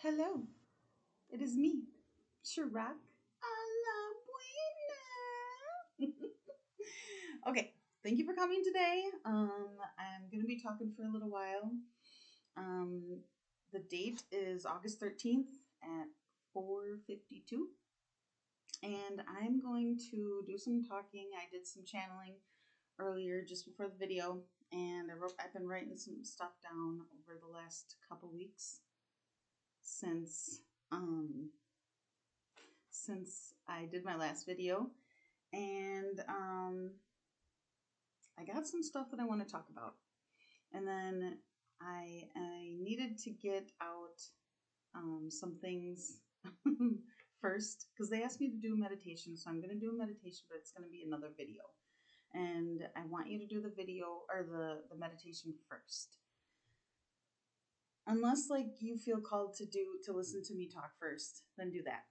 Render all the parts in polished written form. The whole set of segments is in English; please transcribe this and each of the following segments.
Hello, it is me, Chirac a la buena. Okay, thank you for coming today. I'm going to be talking for a little while. Um, the date is August 13th at 4:52, and I'm going to do some talking. I did some channeling earlier just before the video, and I've been writing some stuff down over the last couple weeks since um since I did my last video, and I got some stuff that I want to talk about, and then I needed to get out some things first because they asked me to do a meditation, so I'm going to do a meditation, but it's going to be another video, and I want you to do the video or the meditation first. Unless like you feel called to listen to me talk first, then do that.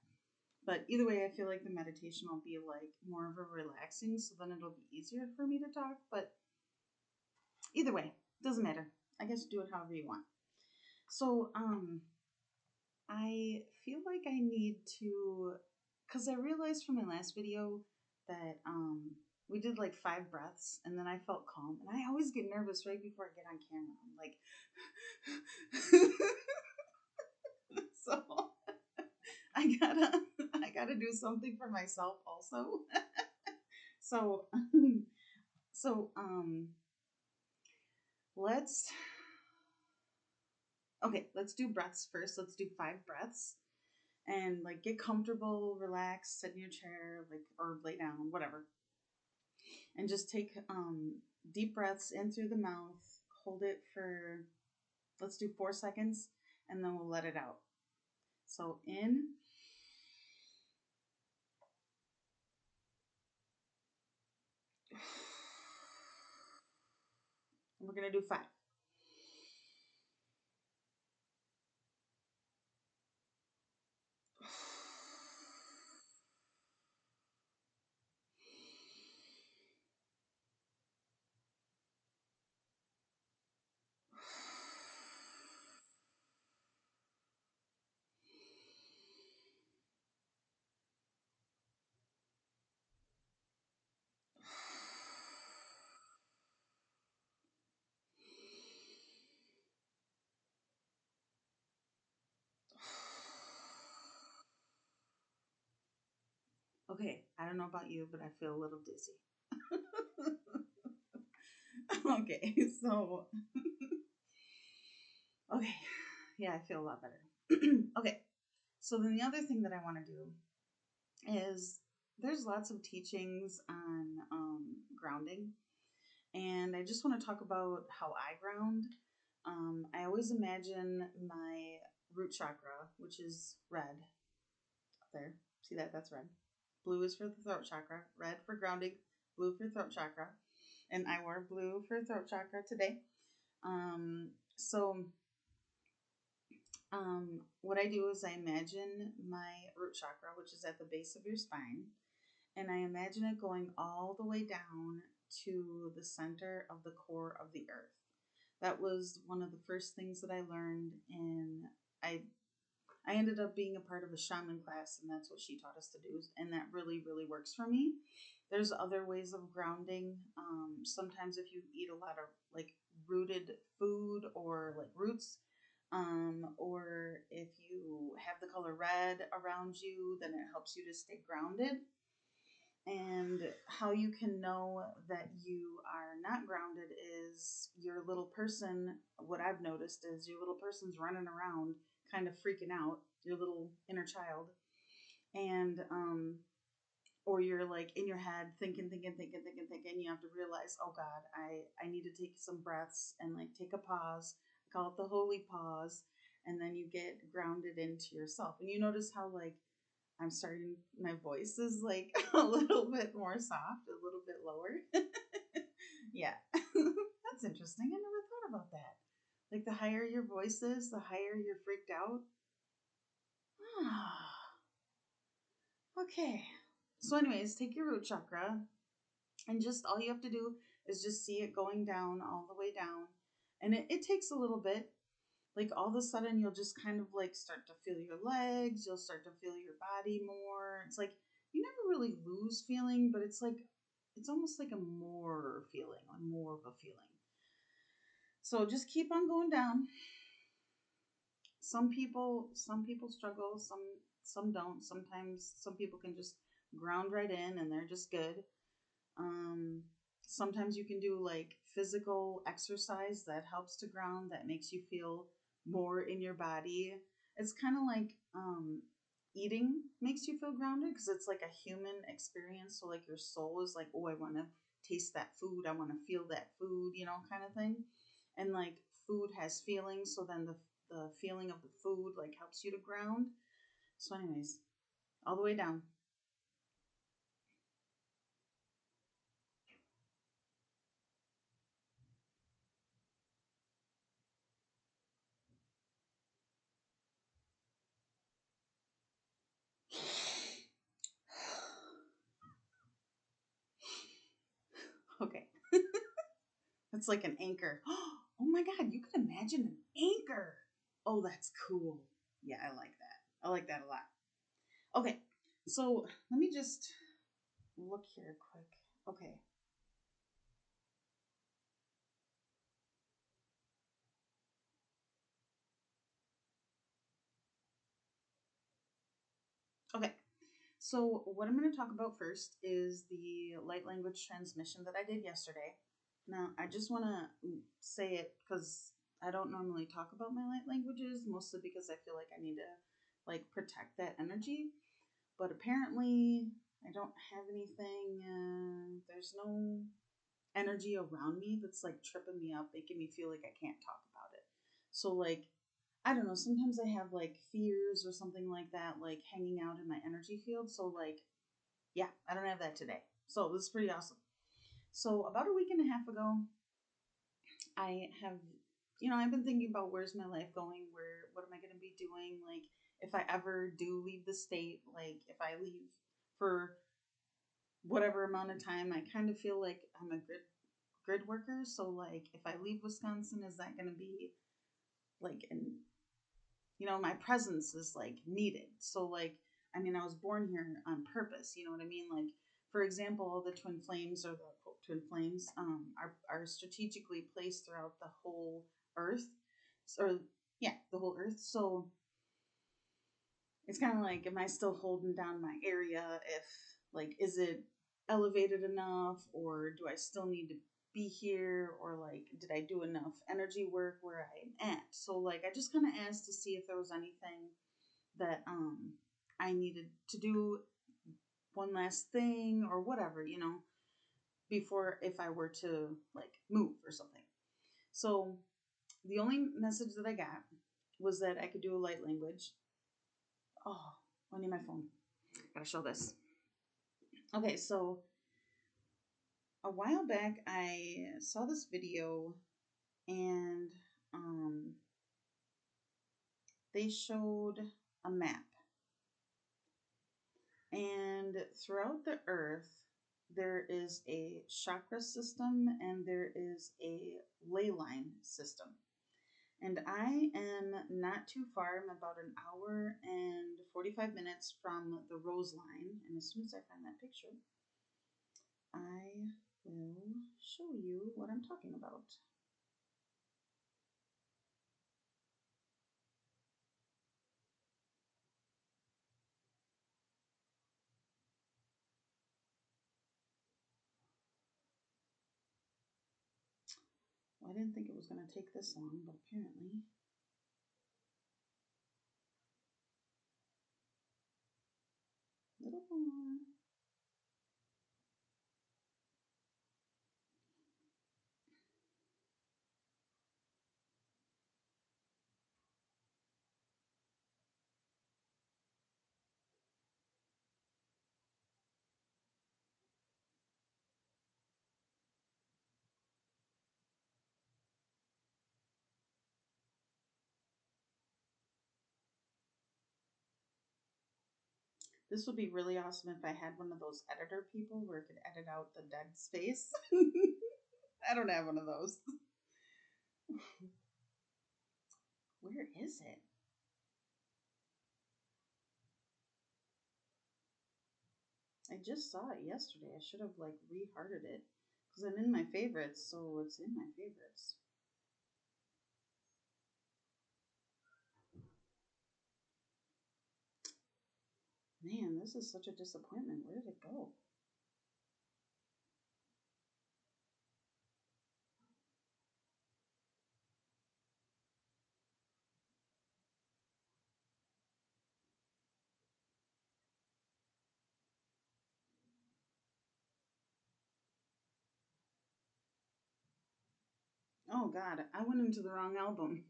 But either way, I feel like the meditation will be like more of a relaxing, so then it'll be easier for me to talk. But either way, doesn't matter. I guess do it however you want. So, I feel like I need to, because I realized from my last video that we did like 5 breaths, and then I felt calm, and I always get nervous right before I get on camera. I'm like, so I gotta, I gotta do something for myself also. So, so let's let's do breaths first. Let's do 5 breaths and like get comfortable, relax, sit in your chair, like or lay down, whatever. And just take deep breaths in through the mouth. Hold it for let's do 4 seconds, and then we'll let it out. So in. We're gonna do 5. Okay, I don't know about you, but I feel a little dizzy. Okay, so okay, yeah, I feel a lot better. Okay, so then the other thing that I want to do is there's lots of teachings on grounding, and I just want to talk about how I ground. I always imagine my root chakra, which is red up there. See that? That's red. Blue is for the throat chakra, red for grounding, blue for throat chakra, and I wore blue for throat chakra today. So what I do is I imagine my root chakra, which is at the base of your spine, and I imagine it going all the way down to the center of the core of the earth. That was one of the first things that I learned in I I ended up being a part of a shaman class, and that's what she taught us to do, and that really really works for me. There's other ways of grounding. Sometimes if you eat a lot of like rooted food or like roots, or if you have the color red around you, then it helps you to stay grounded. And how you can know that you are not grounded is your little person. What I've noticed is your little person's running around, kind of freaking out, your little inner child. And, or you're like in your head thinking. You have to realize, oh God, I need to take some breaths and like take a pause. I call it the holy pause. And then you get grounded into yourself. And you notice how like my voice is like a little bit more soft, a little bit lower. Yeah. That's interesting. I never thought about that. Like the higher your voice is, the higher you're freaked out. Okay. So, anyways, take your root chakra, and just all you have to do is just see it going down all the way down. And it takes a little bit. like all of a sudden you'll just kind of like start to feel your legs, you'll start to feel your body more. It's like you never really lose feeling, but it's like it's almost like a more feeling, a more of a feeling. So just keep on going down. Some people struggle, some don't. Sometimes some people can just ground right in and they're just good. Um, Sometimes you can do like physical exercise that helps to ground, that makes you feel more in your body. It's kind of like eating makes you feel grounded because it's like a human experience. So, like, your soul is like, oh, I want to taste that food, I want to feel that food, kind of thing. And like food has feelings, so then the feeling of the food like helps you to ground. So, anyways, all the way down. Okay. It's like an anchor. Oh my God, you could imagine an anchor. Oh, that's cool. Yeah, I like that. I like that a lot. Okay, so let me just look here quick. Okay. Okay. So, what I'm going to talk about first is the light language transmission that I did yesterday. Now, I just want to say it because I don't normally talk about my light languages, mostly because I feel like I need to like protect that energy. But apparently, I don't have anything. There's no energy around me that's like tripping me up, making me feel like I can't talk about it. So, like, I don't know, sometimes I have like fears or something like that, like hanging out in my energy field. So, like, yeah, I don't have that today. So, this is pretty awesome. So, about a week and a half ago, I have, I've been thinking about where's my life going? What am I going to be doing? Like, if I ever do leave the state, like, if I leave for whatever amount of time, I kind of feel like I'm a grid worker. So, like, if I leave Wisconsin, is that going to be like my presence is like needed. So, like, I mean, I was born here on purpose. You know what I mean? Like, for example, the twin flames, or the quote, twin flames, are strategically placed throughout the whole Earth, or yeah, the whole Earth. So it's kind of like, am I still holding down my area? If, like, is it elevated enough, or do I still need to be here, or like, did I do enough energy work where I'm at? So, like, I just kind of asked to see if there was anything that I needed to do, one last thing or whatever, before, if I were to like move or something. So the only message that I got was that I could do a light language. Oh, I need my phone. Gotta show this. Okay, so a while back I saw this video, and um, they showed a map. And throughout the earth, there is a chakra system and there is a ley line system. And I am not too far. I'm about an hour and 45 minutes from the Rose Line. And as soon as I find that picture, I will show you what I'm talking about. Well, I didn't think it was going to take this long, but apparently. A little more. This would be really awesome if I had one of those editor people where it could edit out the dead space. I don't have one of those. Where is it? I just saw it yesterday. I should have like re-hearted it because I'm in my favorites, so it's in my favorites. Man, this is such a disappointment. Where did it go? Oh God, I went into the wrong album.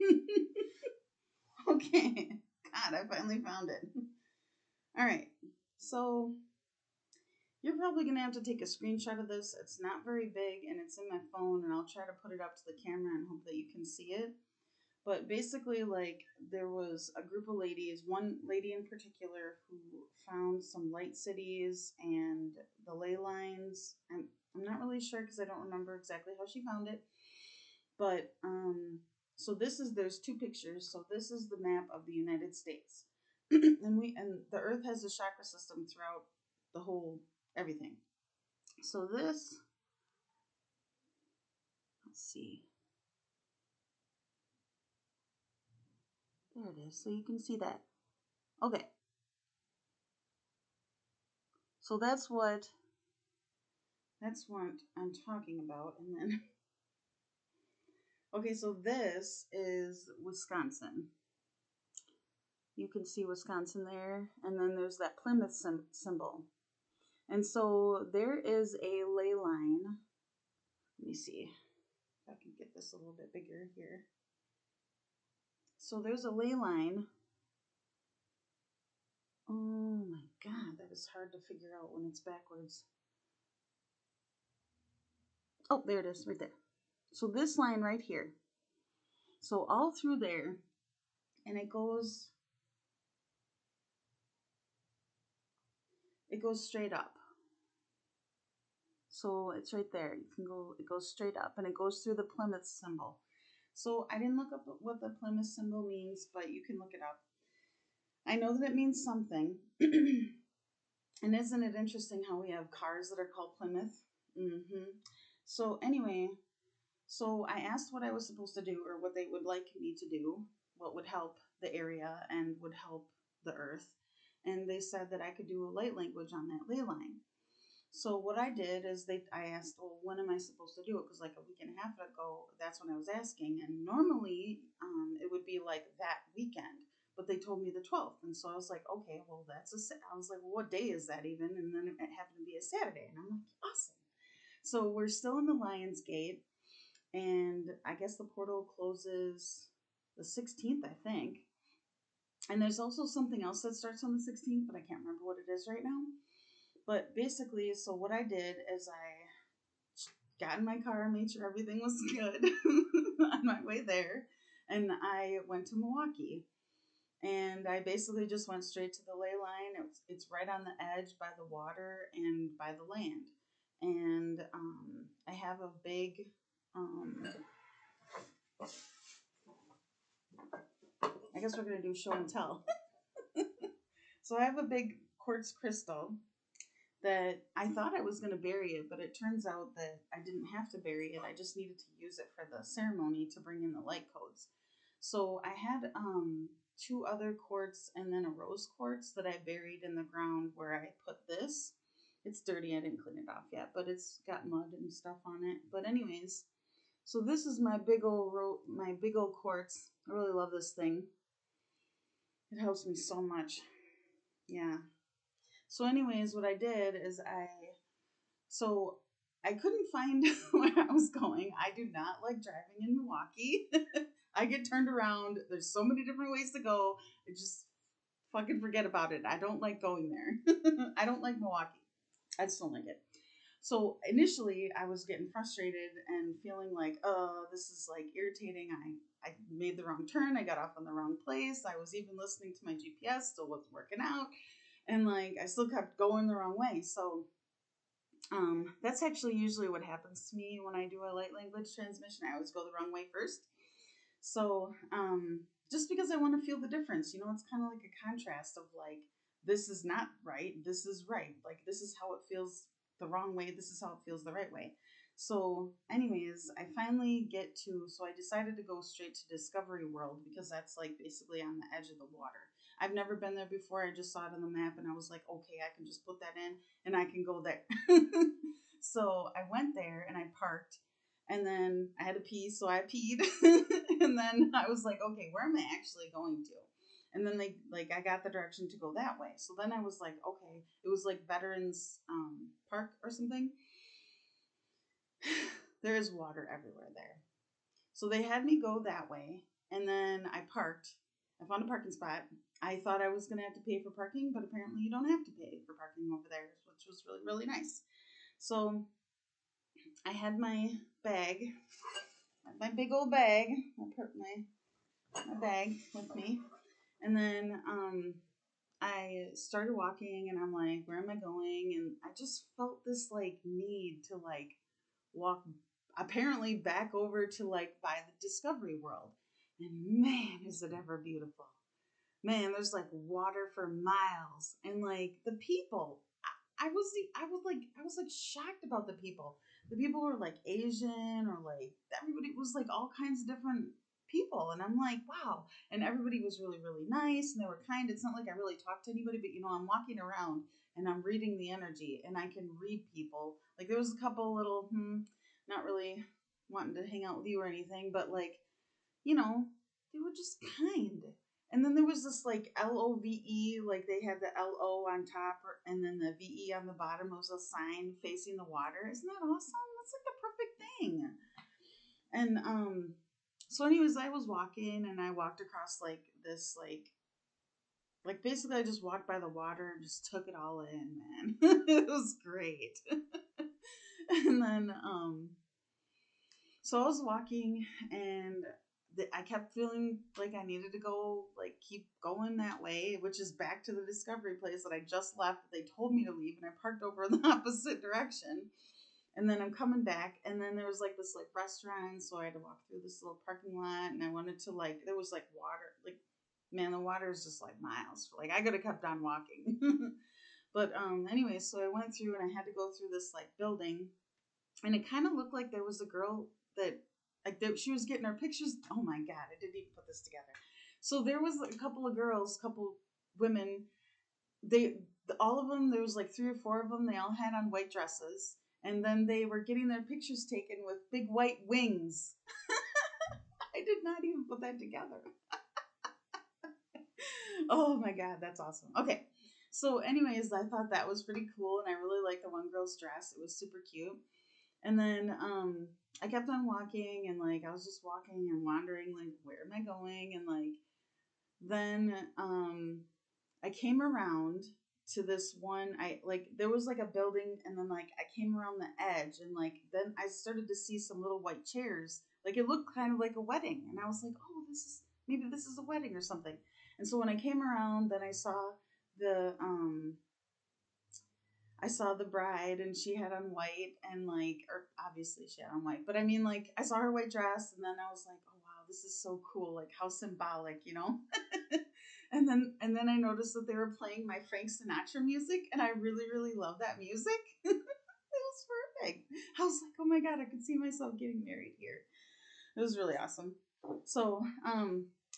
Okay. God, I finally found it. All right. So you're probably going to have to take a screenshot of this. It's not very big and it's in my phone, and I'll try to put it up to the camera and hope that you can see it. But basically, like, there was a group of ladies, one lady in particular, who found some light cities and the ley lines. I'm not really sure because I don't remember exactly how she found it. But so there's two pictures. So this is the map of the United States, and the Earth has a chakra system throughout the whole everything. So this, let's see, there it is. So you can see that. Okay, so that's what I'm talking about, and then okay, so this is Wisconsin. You can see Wisconsin there, and then there's that Plymouth symbol. And so there is a ley line. Let me see if I can get this a little bit bigger here. So there's a ley line. Oh my God, that is hard to figure out when it's backwards. Oh, there it is, right there. So this line right here. So all through there, and it goes straight up. So it's right there. You can go. It goes straight up, and it goes through the Plymouth symbol. So I didn't look up what the Plymouth symbol means, but you can look it up. I know that it means something. And isn't it interesting how we have cars that are called Plymouth? Mm-hmm. So anyway, so I asked what I was supposed to do or what they would like me to do, what would help the area and would help the earth. And they said that I could do a light language on that ley line. So what I did is I asked, well, when am I supposed to do it? Because like a week and a half ago, that's when I was asking. And normally it would be like that weekend. But they told me the 12th. And so I was like, okay, well, I was like, well, what day is that even? And then it happened to be a Saturday. And I'm like, awesome. So we're still in the Lions Gate. And I guess the portal closes the 16th, I think. And there's also something else that starts on the 16th, but I can't remember what it is right now. But basically, so what I did is I got in my car, made sure everything was good on my way there, and I went to Milwaukee. And I basically just went straight to the ley line. It's right on the edge by the water and by the land. And I have a big, I guess we're going to do show and tell. So I have a big quartz crystal that I thought I was going to bury it, but it turns out that I didn't have to bury it. I just needed to use it for the ceremony to bring in the light codes. So I had two other quartz and then a rose quartz that I buried in the ground where I put this. It's dirty. I didn't clean it off yet, but it's got mud and stuff on it. But anyways, so this is my big old quartz. I really love this thing. It helps me so much. Yeah. So anyways, what I did is so I couldn't find where I was going. I do not like driving in Milwaukee. I get turned around. There's so many different ways to go. I just fucking forget about it. I don't like going there. I don't like Milwaukee. I just don't like it. So initially I was getting frustrated and feeling like, this is like irritating. I made the wrong turn. I got off on the wrong place. I was even listening to my GPS, still wasn't working out. And like, I still kept going the wrong way. So that's actually usually what happens to me when I do a light language transmission. I always go the wrong way first. So just because I want to feel the difference. It's kind of like a contrast of like, this is not right, this is right. Like, this is how it feels the wrong way, this is how it feels the right way. So, anyways, I finally get to, so I decided to go straight to Discovery World because that's like basically on the edge of the water. I've never been there before. I just saw it on the map and I was like, okay, I can just put that in and I can go there. So I went there and I parked and then I had to pee, so I peed. And then I was like, okay, where am I actually going to? And then I got the direction to go that way. So then I was like, okay, it was like Veterans Park or something. There is water everywhere there. So they had me go that way. And then I parked. I found a parking spot. I thought I was going to have to pay for parking, but apparently you don't have to pay for parking over there, which was really, really nice. So I had my bag, my big old bag. I put my bag with me. And then I started walking and I'm like, where am I going? And I just felt this like need to like walk apparently back over to like by the Discovery World. And man, is it ever beautiful. Man, there's like water for miles. And like the people, I was like shocked about the people. The people were like Asian or like everybody was like all kinds of different people. And I'm like, wow. And everybody was really, really nice and they were kind. It's not like I really talked to anybody, but I'm walking around and I'm reading the energy and I can read people. Like there was a couple little, not really wanting to hang out with you or anything, but like, they were just kind. And then there was this like LOVE, like they had the LO on top and then the VE on the bottom. It was a sign facing the water. Isn't that awesome? That's like the perfect thing. And so anyways, I was walking and I walked across like this like basically I just walked by the water and just took it all in, man. It was great. And then so I was walking and I kept feeling like I needed to go, like keep going that way, which is back to the Discovery place that I just left. They told me to leave and I parked over in the opposite direction. And then I'm coming back and then there was like this like restaurant. So I had to walk through this little parking lot and I wanted to like, there was like water, like, man, the water is just like miles. Like I could have kept on walking. But anyway, so I went through and I had to go through this like building and it kind of looked like there was a girl that she was getting her pictures. Oh my god, I didn't even put this together. So there was a couple of girls, couple women. They all of them. There was like 3 or 4 of them. They all had on white dresses, and then they were getting their pictures taken with big white wings. I did not even put that together. Oh my god, that's awesome. Okay. So, anyways, I thought that was pretty cool, and I really liked the one girl's dress. It was super cute. And then I kept on walking and like I was just walking and wandering like where am I going? And like then I came around to this one I like there was like a building and then like I came around the edge and like then I started to see some little white chairs. Like it looked kind of like a wedding and I was like, "Oh, maybe this is a wedding or something." And so when I came around then the um I saw the bride and she had on white and like, or obviously she had on white, but I mean like I saw her white dress and then I was like, oh wow, this is so cool. Like how symbolic, and then I noticed that they were playing my Frank Sinatra music and I really, really love that music. It was perfect. I was like, oh my God, I could see myself getting married here. It was really awesome. So,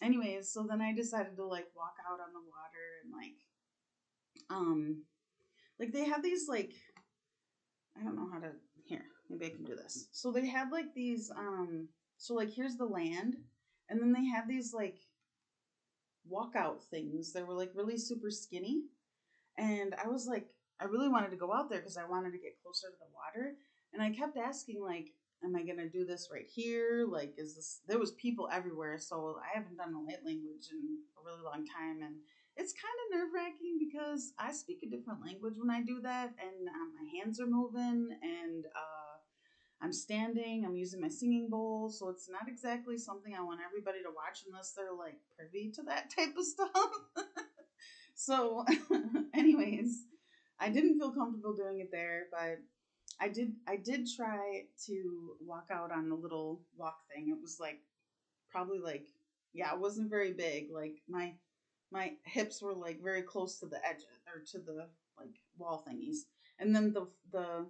anyways, so then I decided to like walk out on the water and like they have these like I don't know how to here, maybe I can do this. So they have like these so like here's the land and then they have these like walkout things. They were like really super skinny and I was like I really wanted to go out there because I wanted to get closer to the water and I kept asking like am I going to do this right here? Like is this there was people everywhere so I haven't done a light language in a really long time and it's kind of nerve-wracking because I speak a different language when I do that and my hands are moving and I'm standing, I'm using my singing bowl, so it's not exactly something I want everybody to watch unless they're like privy to that type of stuff. So anyways, I didn't feel comfortable doing it there, but I did try to walk out on the little walk thing. It was like probably like Yeah, it wasn't very big. Like my hips were like very close to the edge or to the like wall thingies. And then the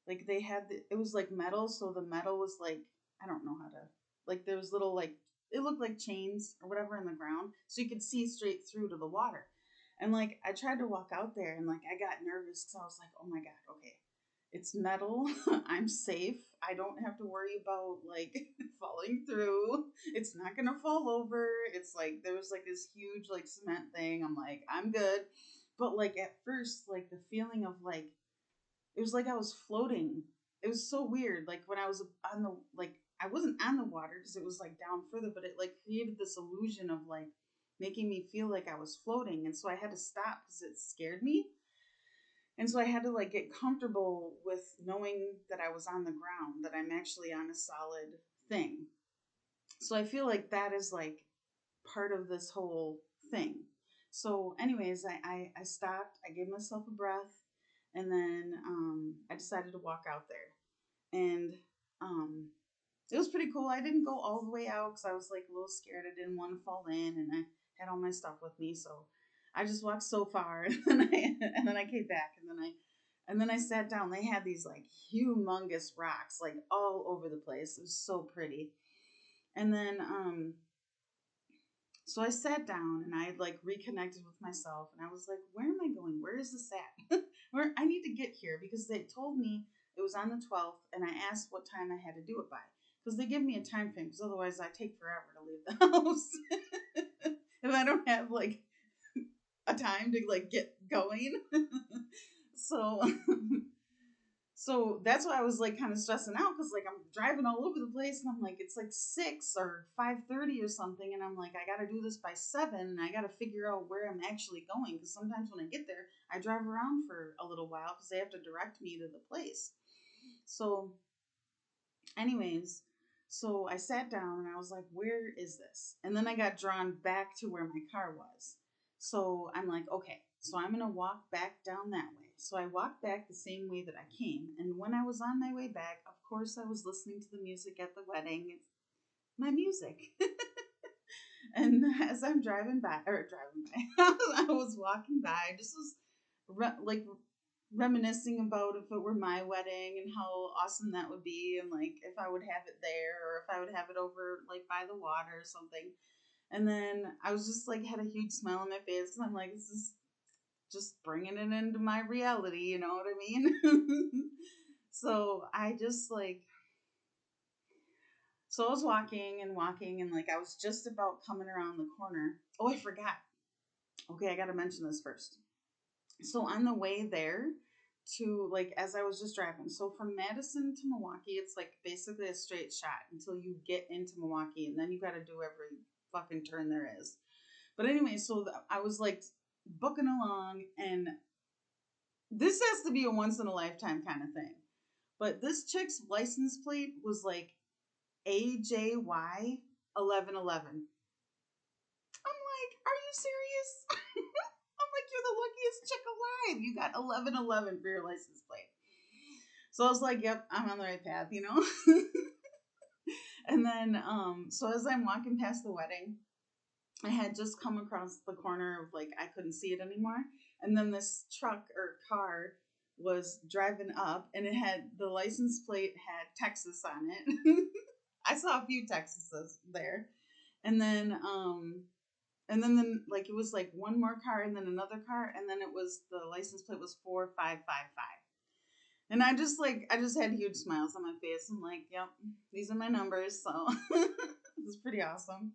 like they had it was like metal, so the metal was like I don't know how to like there was little like it looked like chains or whatever in the ground, so you could see straight through to the water. And like I tried to walk out there, and like I got nervous because I was like, oh my god, okay, it's metal. I'm safe. I don't have to worry about like falling through. It's not gonna fall over. It's like there was like this huge like cement thing. I'm like, I'm good. But like at first, like the feeling of like it was like I was floating. It was so weird. Like when I was on the like I wasn't on the water because it was like down further, but it like created this illusion of like making me feel like I was floating, and so I had to stop because it scared me. And so I had to like get comfortable with knowing that I was on the ground, that I'm actually on a solid thing. So I feel like that is like part of this whole thing. So, anyways, I stopped, I gave myself a breath, and then I decided to walk out there. And um, it was pretty cool. I didn't go all the way out because I was like a little scared. I didn't want to fall in, and I had all my stuff with me. So I just walked so far, and then I came back, and then I sat down. They had these like humongous rocks like all over the place. It was so pretty. And then so I sat down and I had like reconnected with myself, and I was like, where am I going? Where is this at? Where I need to get here because they told me it was on the 12th, and I asked what time I had to do it by because they give me a time frame because otherwise I take forever to leave the house if I don't have like a time to like get going. so So that's why I was like kind of stressing out because like I'm driving all over the place and I'm like it's like 6 or 5:30 or something, and I'm like I got to do this by 7 and I got to figure out where I'm actually going because sometimes when I get there I drive around for a little while because they have to direct me to the place. So anyways, so I sat down and I was like, where is this? And then I got drawn back to where my car was. So I'm like, okay, so I'm going to walk back down that way. So I walked back the same way that I came. And when I was on my way back, of course, I was listening to the music at the wedding. It's my music. And as I'm driving by, I was walking by, I just was like reminiscing about if it were my wedding and how awesome that would be, and like if I would have it there or if I would have it over like by the water or something. And then I was just like had a huge smile on my face and I'm like, this is just bringing it into my reality, you know what I mean? So I just like so I was walking and walking and like I was just about coming around the corner. Oh, I forgot. Okay, I got to mention this first. So on the way there to like as I was just driving, so from Madison to Milwaukee, it's like basically a straight shot until you get into Milwaukee, and then you got to do every fucking turn there is. But anyway, so I was like booking along, and this has to be a once in a lifetime kind of thing. But this chick's license plate was like AJY 1111. I'm like, are you serious? I'm like, you're the luckiest chick alive. You got 1111 for your license plate. So I was like, yep, I'm on the right path, you know? And then, so as I'm walking past the wedding, I had just come across the corner of like, I couldn't see it anymore. And then this truck or car was driving up, and it had the license plate had Texas on it. I saw a few Texases there. And then, like it was like one more car and then another car, and then it was the license plate was 4555. And I just had huge smiles on my face. I'm like, yep, these are my numbers. So it was pretty awesome.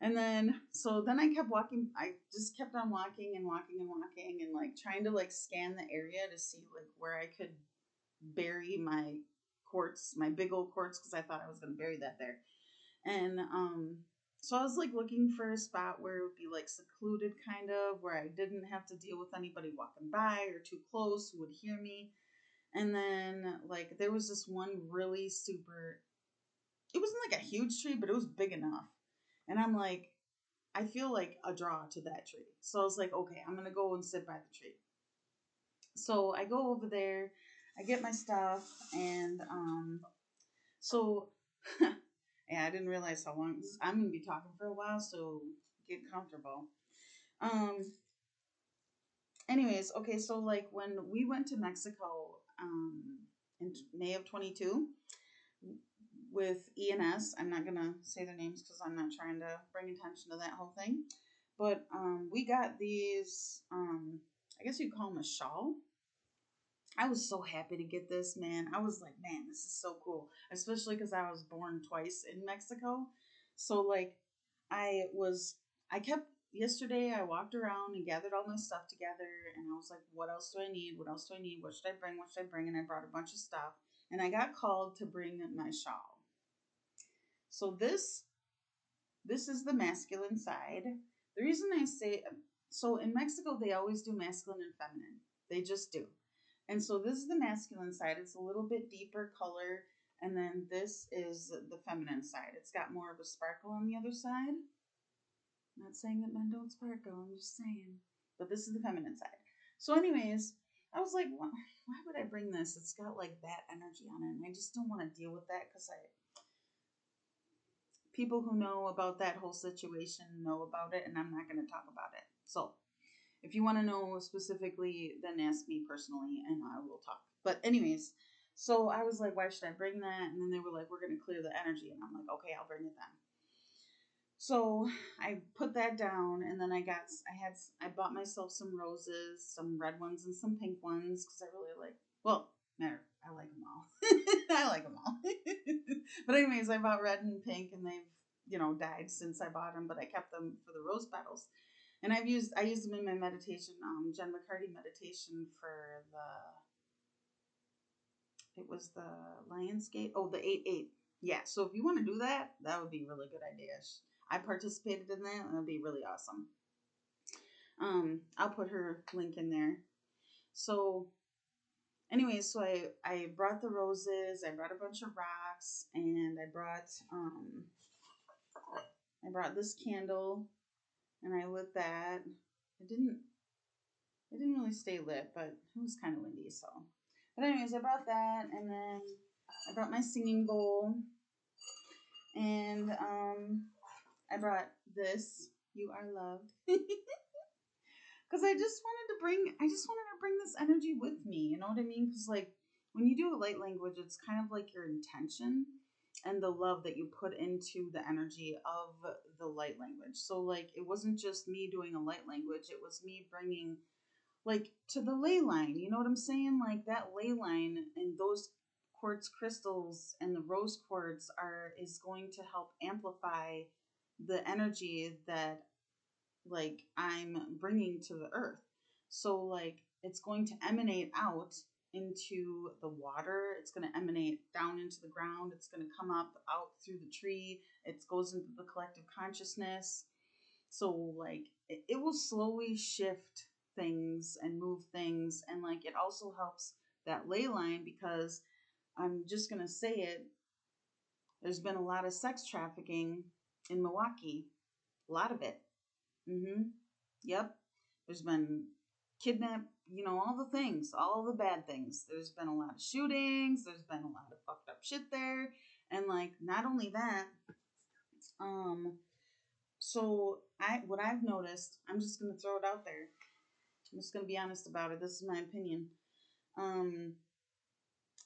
And then so then I kept walking. I just kept on walking and walking and walking and like trying to like scan the area to see like where I could bury my quartz, my big old quartz, because I thought I was gonna bury that there. And so I was like looking for a spot where it would be like secluded kind of, where I didn't have to deal with anybody walking by or too close who would hear me. And then like there was this one really super, it wasn't like a huge tree, but it was big enough. And I'm like, I feel like a draw to that tree. So I was like, okay, I'm gonna go and sit by the tree. So I go over there, I get my stuff, and so Yeah, I didn't realize how long I'm gonna be talking for a while, so get comfortable. Um. Anyways, okay, so like when we went to Mexico, in May of 22 with ENS, I'm not gonna say their names because I'm not trying to bring attention to that whole thing. But we got these, I guess you'd call them a shawl. I was so happy to get this, man. I was like, man, this is so cool. Especially because I was born twice in Mexico. So, like, I was, I kept, yesterday I walked around and gathered all my stuff together. And I was like, what else do I need? What else do I need? What should I bring? What should I bring? And I brought a bunch of stuff. And I got called to bring my shawl. So, this is the masculine side. The reason I say, so in Mexico, they always do masculine and feminine. They just do. And so this is the masculine side. It's a little bit deeper color. And then this is the feminine side. It's got more of a sparkle on the other side. I'm not saying that men don't sparkle. I'm just saying. But this is the feminine side. So anyways, I was like, why would I bring this? It's got like that energy on it. And I just don't want to deal with that because people who know about that whole situation know about it. And I'm not going to talk about it. So if you want to know specifically, then ask me personally and I will talk. But anyways, so I was like, why should I bring that? And then they were like, we're going to clear the energy. And I'm like, okay, I'll bring it then. So I put that down and then I bought myself some roses, some red ones and some pink ones because I really like, well, matter, I like them all. I like them all. But anyways, I bought red and pink and they've, died since I bought them, but I kept them for the rose petals. And I used them in my meditation, Jen mcCarty meditation for it was the Lionsgate. Oh, the 8-8. Yeah, so if you want to do that, that would be a really good idea. I participated in that, and it would be really awesome. I'll put her link in there. So, anyway, so I brought the roses, I brought a bunch of rocks, and I brought this candle, and I lit that. It didn't really stay lit, but it was kind of windy, so. But anyways, I brought that, and then I brought my singing bowl, and I brought this. You are loved, because I just wanted to bring this energy with me. You know what I mean? Because like when you do a light language, it's kind of like your intention and the love that you put into the energy of the light language. So like it wasn't just me doing a light language; it was me bringing like to the ley line. You know what I'm saying? Like that ley line and those quartz crystals and the rose quartz is going to help amplify the energy that like I'm bringing to the earth. So like it's going to emanate out into the water. It's going to emanate down into the ground. It's going to come up out through the tree. It goes into the collective consciousness. So like it will slowly shift things and move things, and like it also helps that ley line because I'm just gonna say it. There's been a lot of sex trafficking in Milwaukee, a lot of it. Yep. There's been kidnap, all the things, all the bad things. There's been a lot of shootings. There's been a lot of fucked up shit there, and like not only that, um, so what I've noticed, I'm just gonna throw it out there. I'm just gonna be honest about it. This is my opinion. Um,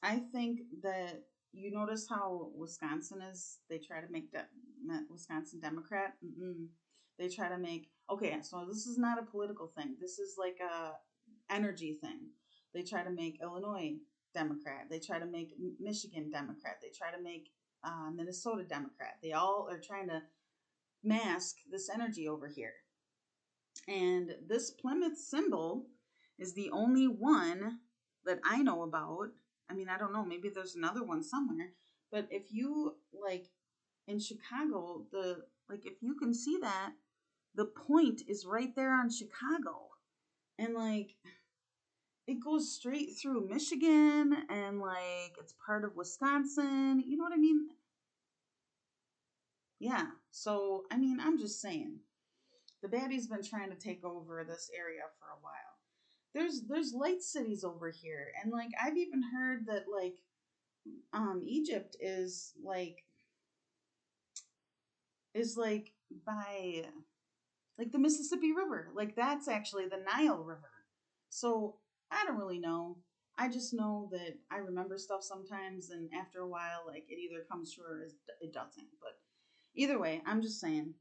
I think that you notice how Wisconsin is. They try to make Wisconsin Democrat. They try to make okay. So this is not a political thing. This is like a energy thing. They try to make Illinois Democrat. They try to make Michigan Democrat. They try to make Minnesota Democrat. They all are trying to mask this energy over here. And this Plymouth symbol is the only one that I know about. I mean, I don't know, maybe there's another one somewhere. But if you like in Chicago, if you can see that, the point is right there on Chicago. And like it goes straight through Michigan and like it's part of Wisconsin. You know what I mean? Yeah. So, I mean, I'm just saying. The baddie's been trying to take over this area for a while. There's light cities over here, and like I've even heard that like Egypt is like is like by like the Mississippi River. Like that's actually the Nile River. So I don't really know. I just know that I remember stuff sometimes, and after a while, like it either comes true or it doesn't. But either way, I'm just saying.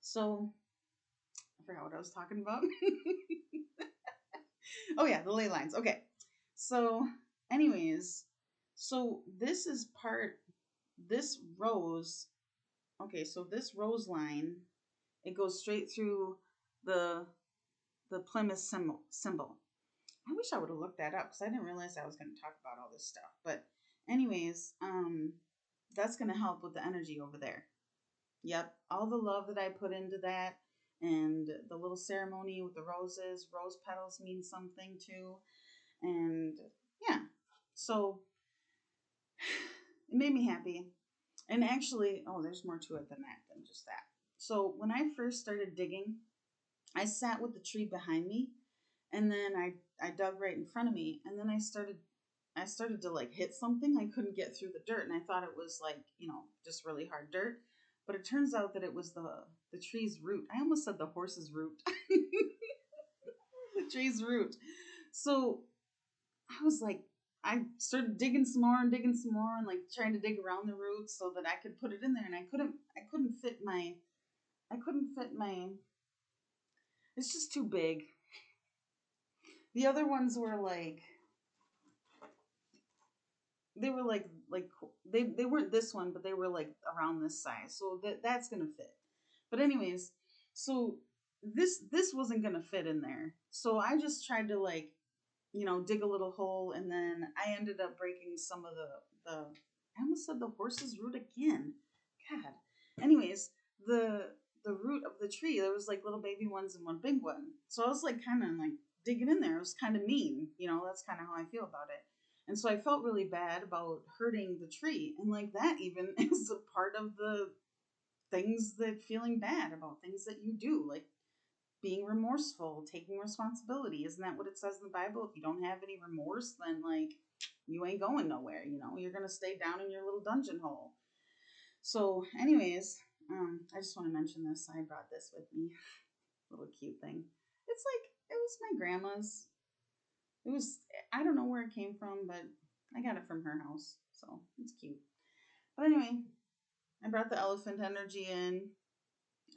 So I forgot what I was talking about. Oh yeah, the ley lines. Okay. So, anyways, so this is part this rose. Okay, so this rose line, it goes straight through the the Plymouth symbol. I wish I would have looked that up because I didn't realize I was going to talk about all this stuff. But anyways, that's going to help with the energy over there. Yep, all the love that I put into that, and the little ceremony with the roses, rose petals mean something too. And yeah, so it made me happy. And actually, oh, there's more to it than that, than just that. So when I first started digging, I sat with the tree behind me, and then I dug right in front of me, and then I started to like hit something. I couldn't get through the dirt, and I thought it was like, just really hard dirt. But it turns out that it was the tree's root. I almost said the horse's root. The tree's root. So I was like, I started digging some more and digging some more and like trying to dig around the roots so that I could put it in there, and I couldn't fit my it's just too big. The other ones were like they weren't this one, but they were like around this size. So that's going to fit. But anyways, so this wasn't going to fit in there. So I just tried to like dig a little hole, and then I ended up breaking some of the I almost said the horse's root again. God. Anyways, the the root of the tree, there was like little baby ones and one big one. So I was like kind of like digging in there. It was kind of mean, that's kind of how I feel about it. And so I felt really bad about hurting the tree. And like that even is a part of the things that feeling bad about things that you do, like being remorseful, taking responsibility. Isn't that what it says in the Bible? If you don't have any remorse, then like you ain't going nowhere, you're gonna stay down in your little dungeon hole. So, anyways, I just want to mention this. I brought this with me. Little cute thing. It's like it was my grandma's. It was I don't know where it came from, but I got it from her house. So it's cute. But anyway, I brought the elephant energy in,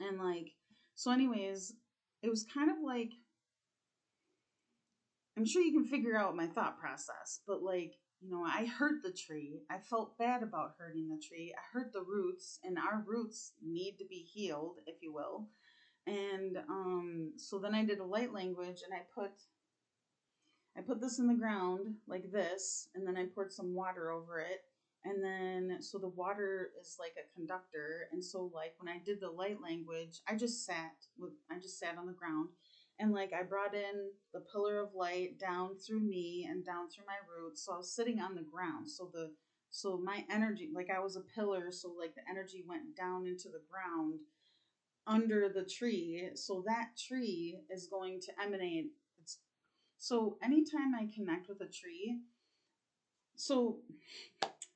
and like so anyways, it was kind of like I'm sure you can figure out my thought process, but like, I hurt the tree. I felt bad about hurting the tree. I hurt the roots, and our roots need to be healed, if you will. And so then I did a light language, and I put this in the ground like this, and then I poured some water over it. And then, so the water is like a conductor. And so like when I did the light language, I just sat on the ground, and like I brought in the pillar of light down through me and down through my roots. So I was sitting on the ground. So my energy, like I was a pillar. So like the energy went down into the ground under the tree. So that tree is going to emanate. So anytime I connect with a tree, so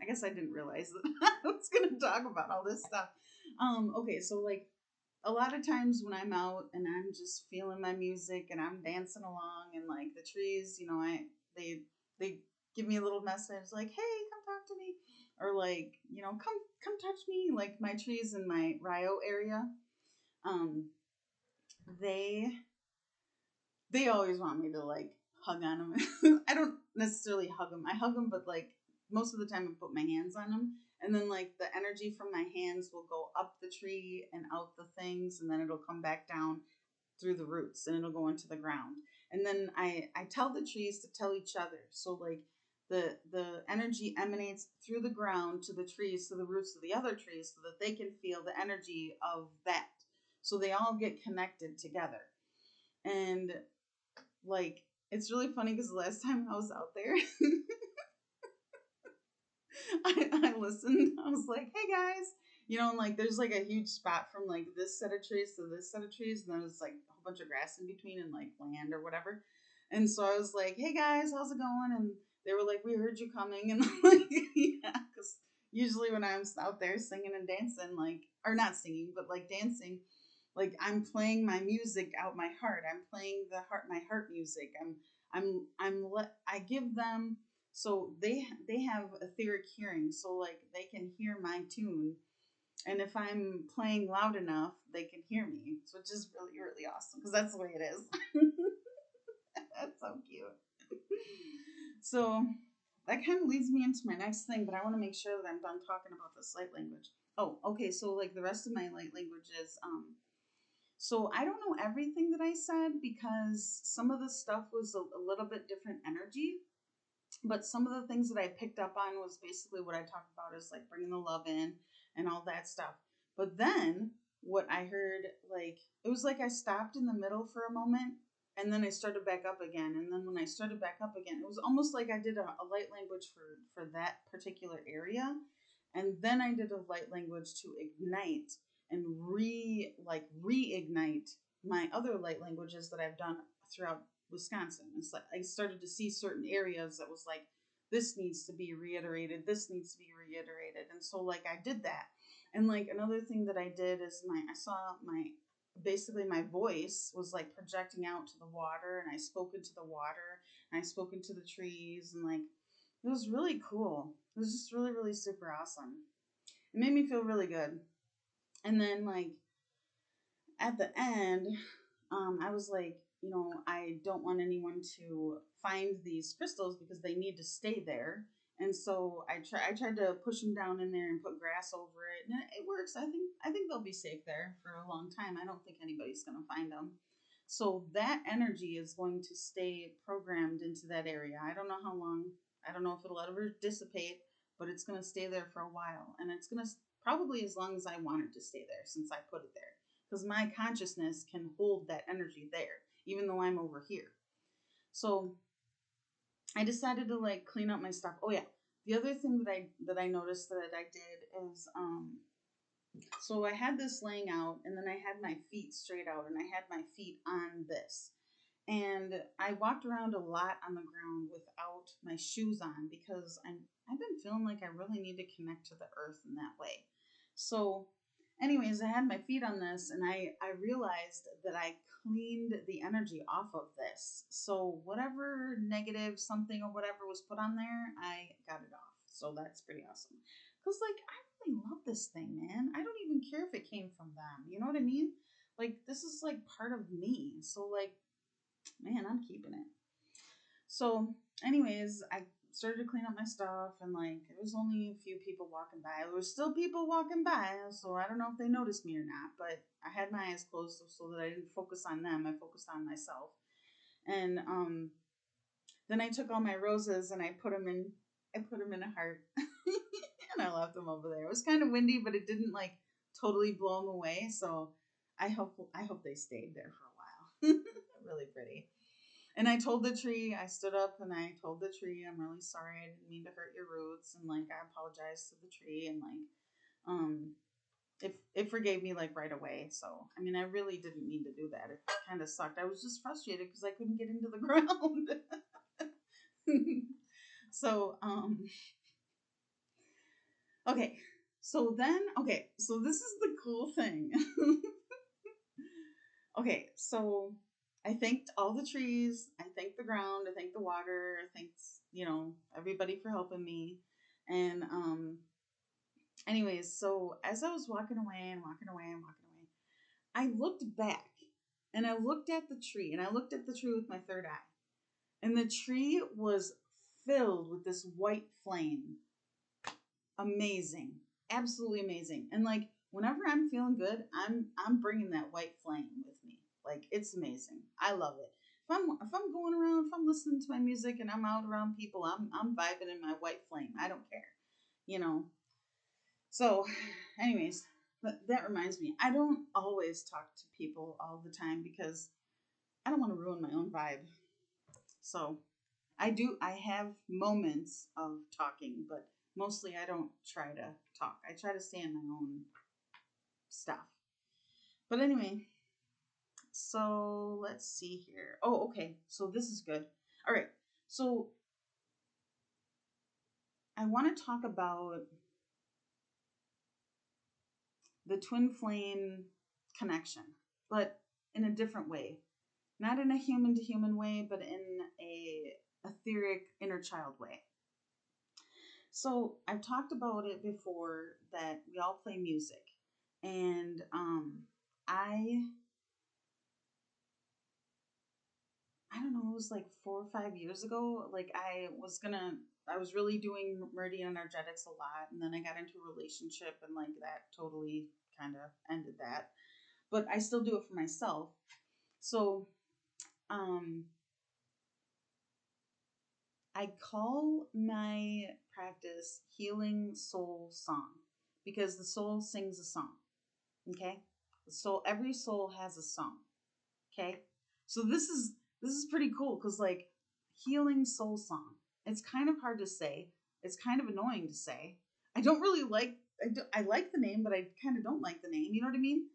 I guess I didn't realize that I was going to talk about all this stuff. Okay, so like a lot of times when I'm out and I'm just feeling my music and I'm dancing along, and like the trees, they give me a little message like, "Hey, come talk to me," or like, come touch me. Like my trees in my Rio area, um, they they always want me to like hug on them. I don't necessarily hug them. I hug them, but like most of the time I put my hands on them, and then like the energy from my hands will go up the tree and out the things, and then it'll come back down through the roots, and it'll go into the ground. And then I tell the trees to tell each other. So like the energy emanates through the ground to the trees, to the roots of the other trees, so that they can feel the energy of that. So they all get connected together. And like it's really funny because the last time I was out there, I listened. I was like, "Hey guys," and like there's like a huge spot from like this set of trees to this set of trees, and then there's like a whole bunch of grass in between and like land or whatever. And so I was like, "Hey guys, how's it going?" And they were like, "We heard you coming," and I'm like, yeah, because Usually when I'm out there singing and dancing, like, or not singing, but like dancing, like I'm playing my music out my heart. I'm playing my heart music. I give them, so they have etheric hearing, so like they can hear my tune, and if I'm playing loud enough, they can hear me, so which is really really awesome because that's the way it is. That's so cute. So that kind of leads me into my next thing, but I want to make sure that I'm done talking about this light language. Oh, okay. So like the rest of my light languages, so I don't know everything that I said because some of the stuff was a little bit different energy, but some of the things that I picked up on was basically what I talked about is like bringing the love in and all that stuff. But then what I heard, like, it was like I stopped in the middle for a moment and then I started back up again. And then when I started back up again, it was almost like I did a light language for that particular area. And then I did a light language to ignite and reignite my other light languages that I've done throughout Wisconsin. It's like I started to see certain areas that was like, this needs to be reiterated, this needs to be reiterated. And so like I did that. And like another thing that I did is I saw basically my voice was like projecting out to the water, and I spoke into the water and I spoke into the trees, and like it was really cool. It was just really, really super awesome. It made me feel really good. And then like at the end, I was like, I don't want anyone to find these crystals because they need to stay there. And so I tried to push them down in there and put grass over it, and it works. I think they'll be safe there for a long time. I don't think anybody's going to find them. So that energy is going to stay programmed into that area. I don't know how long. I don't know if it'll ever dissipate, but it's going to stay there for a while, and it's going to probably as long as I want it to stay there since I put it there, because my consciousness can hold that energy there, even though I'm over here. So I decided to like clean up my stuff. Oh yeah, the other thing that I noticed that I did is so I had this laying out, and then I had my feet straight out, and I had my feet on this. And I walked around a lot on the ground without my shoes on because I've been feeling like I really need to connect to the earth in that way. So anyways, I had my feet on this, and I realized that I cleaned the energy off of this. So whatever negative something or whatever was put on there, I got it off. So that's pretty awesome. Because like I really love this thing, man. I don't even care if it came from them. You know what I mean? Like this is like part of me. So like, man, I'm keeping it. So, anyways, I started to clean up my stuff, and like there was only a few people walking by. There was still people walking by, so I don't know if they noticed me or not. But I had my eyes closed so that I didn't focus on them. I focused on myself. And then I took all my roses and I put them in. I put them in a heart, and I left them over there. It was kind of windy, but it didn't like totally blow them away. So I hope they stayed there for a while. Really pretty. And I told the tree, I stood up and I told the tree, I'm really sorry, I didn't mean to hurt your roots, and like I apologized to the tree, and like it forgave me like right away. So I mean I really didn't mean to do that. It kind of sucked. I was just frustrated because I couldn't get into the ground. So okay. So this is the cool thing. Okay, so I thanked all the trees, I thanked the ground, I thanked the water, I thanked, everybody for helping me. And anyways, so as I was walking away and walking away and walking away, I looked back and I looked at the tree, and I looked at the tree with my third eye. And the tree was filled with this white flame. Amazing. Absolutely amazing. And like whenever I'm feeling good, I'm bringing that white flame with me. Like it's amazing. I love it. If I'm going around, if I'm listening to my music and I'm out around people, I'm vibing in my white flame. I don't care. You know. So anyways, but that reminds me, I don't always talk to people all the time because I don't want to ruin my own vibe. So I have moments of talking, but mostly I don't try to talk. I try to stay in my own stuff. But anyway, so let's see here. Oh, okay. So this is good. All right. So I want to talk about the twin flame connection, but in a different way. Not in a human to human way, but in a etheric inner child way. So I've talked about it before that we all play music, and I I don't know, it was like 4 or 5 years ago. Like I was really doing meridian energetics a lot, and then I got into a relationship, and like that totally kind of ended that. But I still do it for myself. So um, I call my practice Healing Soul Song because the soul sings a song. Okay, so every soul has a song. Okay, so this is pretty cool because like Healing Soul Song. It's kind of hard to say. It's kind of annoying to say. I don't really like. I like the name, but I kind of don't like the name. You know what I mean?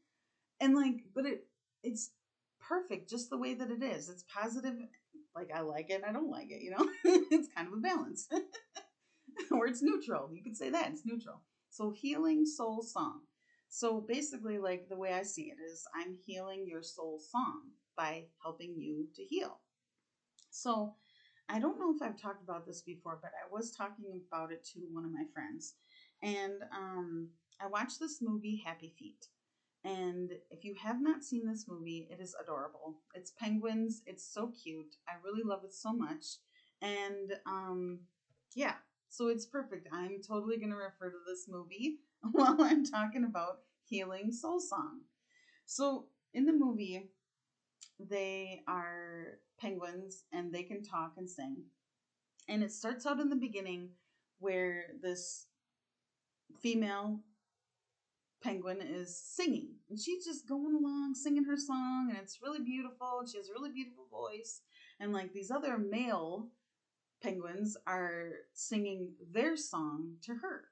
And like, but it's perfect just the way that it is. It's positive. Like I like it, and I don't like it. You know, it's kind of a balance, or it's neutral. You could say that it's neutral. So Healing Soul Song. So basically, like the way I see it is, I'm healing your soul song by helping you to heal. So I don't know if I've talked about this before, but I was talking about it to one of my friends. And I watched this movie, Happy Feet. And if you have not seen this movie, it is adorable. It's penguins. It's so cute. I really love it so much. And yeah, so it's perfect. I'm totally going to refer to this movie while I'm talking about Healing Soul Song. So in the movie, they are penguins and they can talk and sing. And it starts out in the beginning where this female penguin is singing. And she's just going along singing her song, and it's really beautiful. And she has a really beautiful voice. And like these other male penguins are singing their song to her.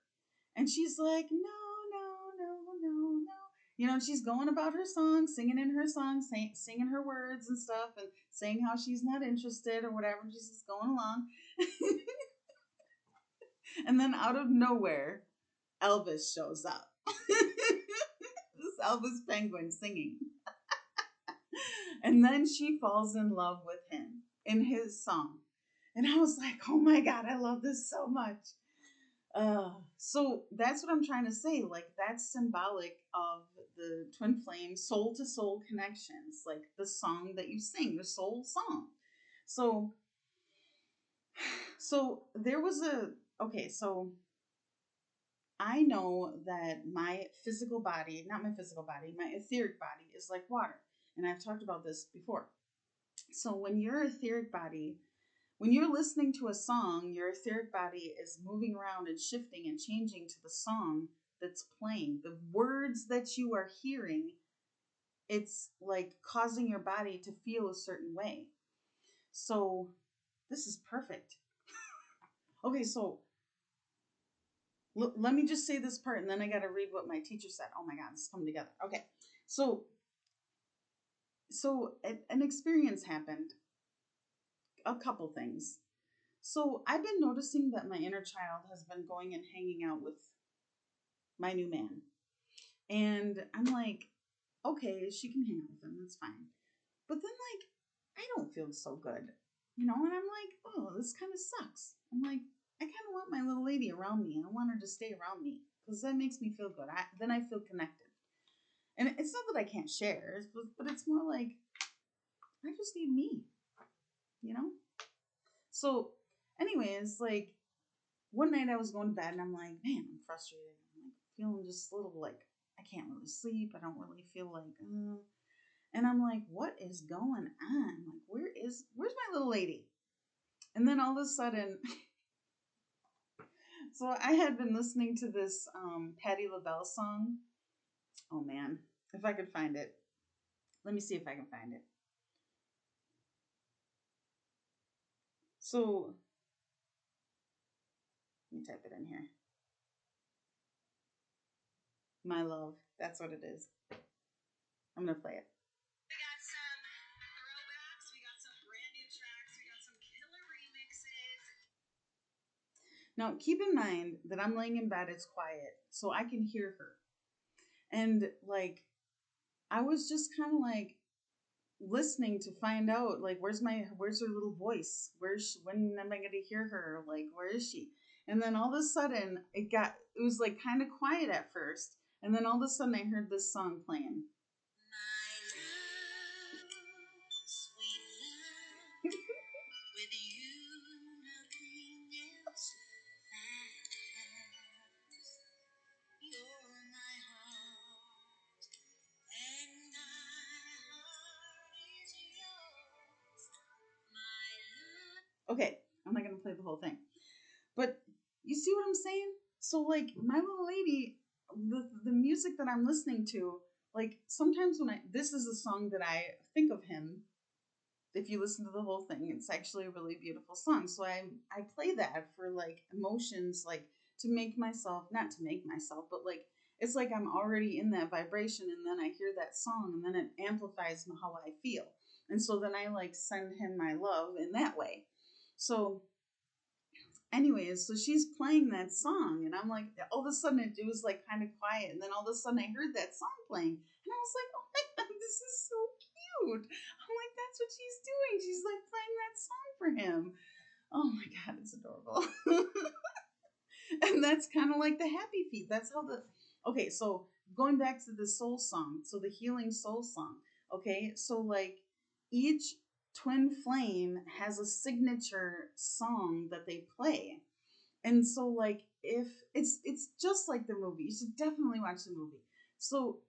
And she's like, no, no, no, no, no. You know, she's going about her song, singing in her song, singing her words and stuff, and saying how she's not interested or whatever. She's just going along. And then out of nowhere, Elvis shows up. This Elvis penguin singing. And then she falls in love with him in his song. And I was like, oh my God, I love this so much. So that's what I'm trying to say. Like, that's symbolic of the twin flame soul to soul connections, like the song that you sing, the soul song. So, so there was okay, so I know that my physical body, not my physical body, my etheric body is like water. And I've talked about this before. So when your etheric body, when you're listening to a song, your etheric body is moving around and shifting and changing to the song that's playing. The words that you are hearing, it's like causing your body to feel a certain way. So this is perfect. Okay, so let me just say this part and then I got to read what my teacher said. Oh my God, this is coming together. Okay, so an experience happened, a couple things. So I've been noticing that my inner child has been going and hanging out with my new man. And I'm like, okay, she can hang out with him, that's fine. But then like I don't feel so good. You know, and I'm like, oh, this kind of sucks. I'm like, I kind of want my little lady around me. I want her to stay around me because that makes me feel good. Then I feel connected. And it's not that I can't share, but it's more like I just need me, you know? So, anyways, like one night I was going to bed and I'm like, man, I'm frustrated. I'm like feeling just a little like I can't really sleep. I don't really feel like, and I'm like, what is going on? Like, where's my little lady? And then all of a sudden, so I had been listening to this Pattie LaBelle song. Oh man, if I could find it. Let me see if I can find it. So let me type it in here. My love. That's what it is. I'm gonna play it. We got some throwbacks. We got some brand new tracks. We got some killer remixes. Now, keep in mind that I'm laying in bed. It's quiet, so I can hear her. And like, I was just kind of like listening to find out, like, where's her little voice? When am I going to hear her? Like, where is she? And then all of a sudden, it was like kind of quiet at first. And then all of a sudden, I heard this song playing. My love, sweet love, with you nothing else matters. You're my heart, and my heart is yours. My love. Okay, I'm not gonna play the whole thing, but you see what I'm saying? So like, my little lady, the music that I'm listening to, like sometimes when this is a song that I think of him. If you listen to the whole thing, it's actually a really beautiful song. So I play that for like emotions, like to make myself, not to make myself, but like it's like I'm already in that vibration, and then I hear that song, and then it amplifies how I feel, and so then I like send him my love in that way. So anyways, so she's playing that song, and I'm like, all of a sudden it was like kind of quiet, and then all of a sudden I heard that song playing, and I was like, oh my god, this is so cute. I'm like, that's what she's doing. She's like playing that song for him. Oh my god, it's adorable. And that's kind of like the happy feet. That's how the okay. So going back to the soul song, so the healing soul song. Okay, so like each twin flame has a signature song that they play. And so like if it's just like the movie, you should definitely watch the movie. So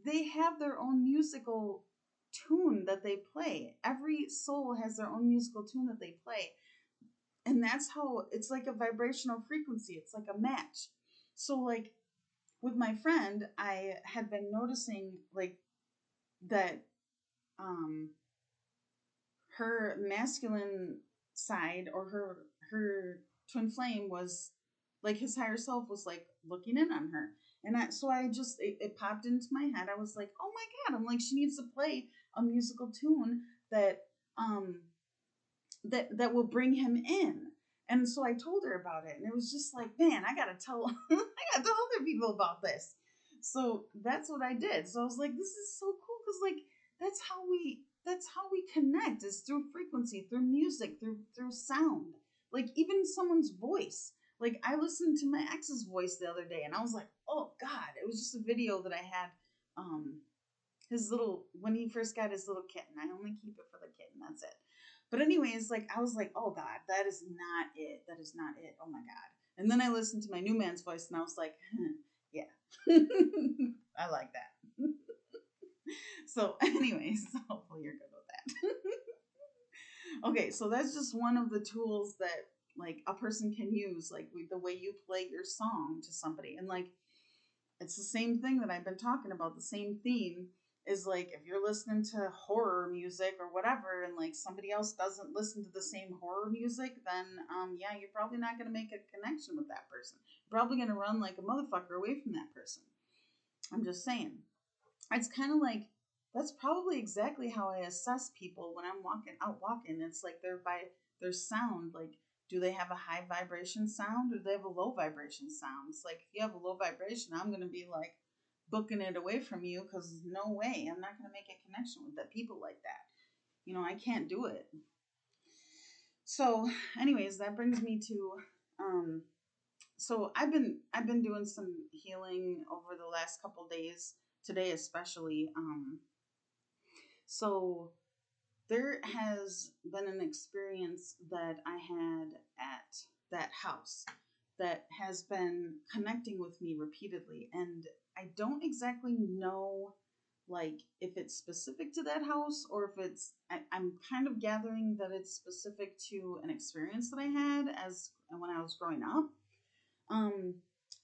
they have their own musical tune that they play. Every soul has their own musical tune that they play. And that's how it's like a vibrational frequency. It's like a match. So like with my friend, I had been noticing like that um her masculine side, or her twin flame, was like his higher self was like looking in on her. And I just it popped into my head. I was like, oh my god, I'm like, she needs to play a musical tune that um that will bring him in. And so I told her about it, and it was just like, man, I gotta tell I gotta tell other people about this. So that's what I did. So I was like, this is so cool, because like that's how we connect, is through frequency, through music, through sound. Like even someone's voice. Like I listened to my ex's voice the other day, and I was like, oh god, it was just a video that I had. His little, when he first got his little kitten. I only keep it for the kitten. That's it. But anyways, like I was like, oh god, that is not it. That is not it. Oh my god. And then I listened to my new man's voice, and I was like, yeah, I like that. So, anyways, hopefully you're good with that. Okay, so that's just one of the tools that like a person can use, like the way you play your song to somebody, and like it's the same thing that I've been talking about. The same theme is like if you're listening to horror music or whatever, and like somebody else doesn't listen to the same horror music, then yeah, you're probably not going to make a connection with that person. You're probably going to run like a motherfucker away from that person. I'm just saying. It's kind of like that's probably exactly how I assess people when I'm walking. It's like their sound, like do they have a high vibration sound, or do they have a low vibration sound? It's like if you have a low vibration, I'm gonna be like booking it away from you, because no way, I'm not gonna make a connection with that people like that. I can't do it. So, anyways, that brings me to so I've been doing some healing over the last couple days, today especially. So there has been an experience that I had at that house that has been connecting with me repeatedly, and I don't exactly know like if it's specific to that house, or if I'm kind of gathering that it's specific to an experience that I had as when I was growing up. um,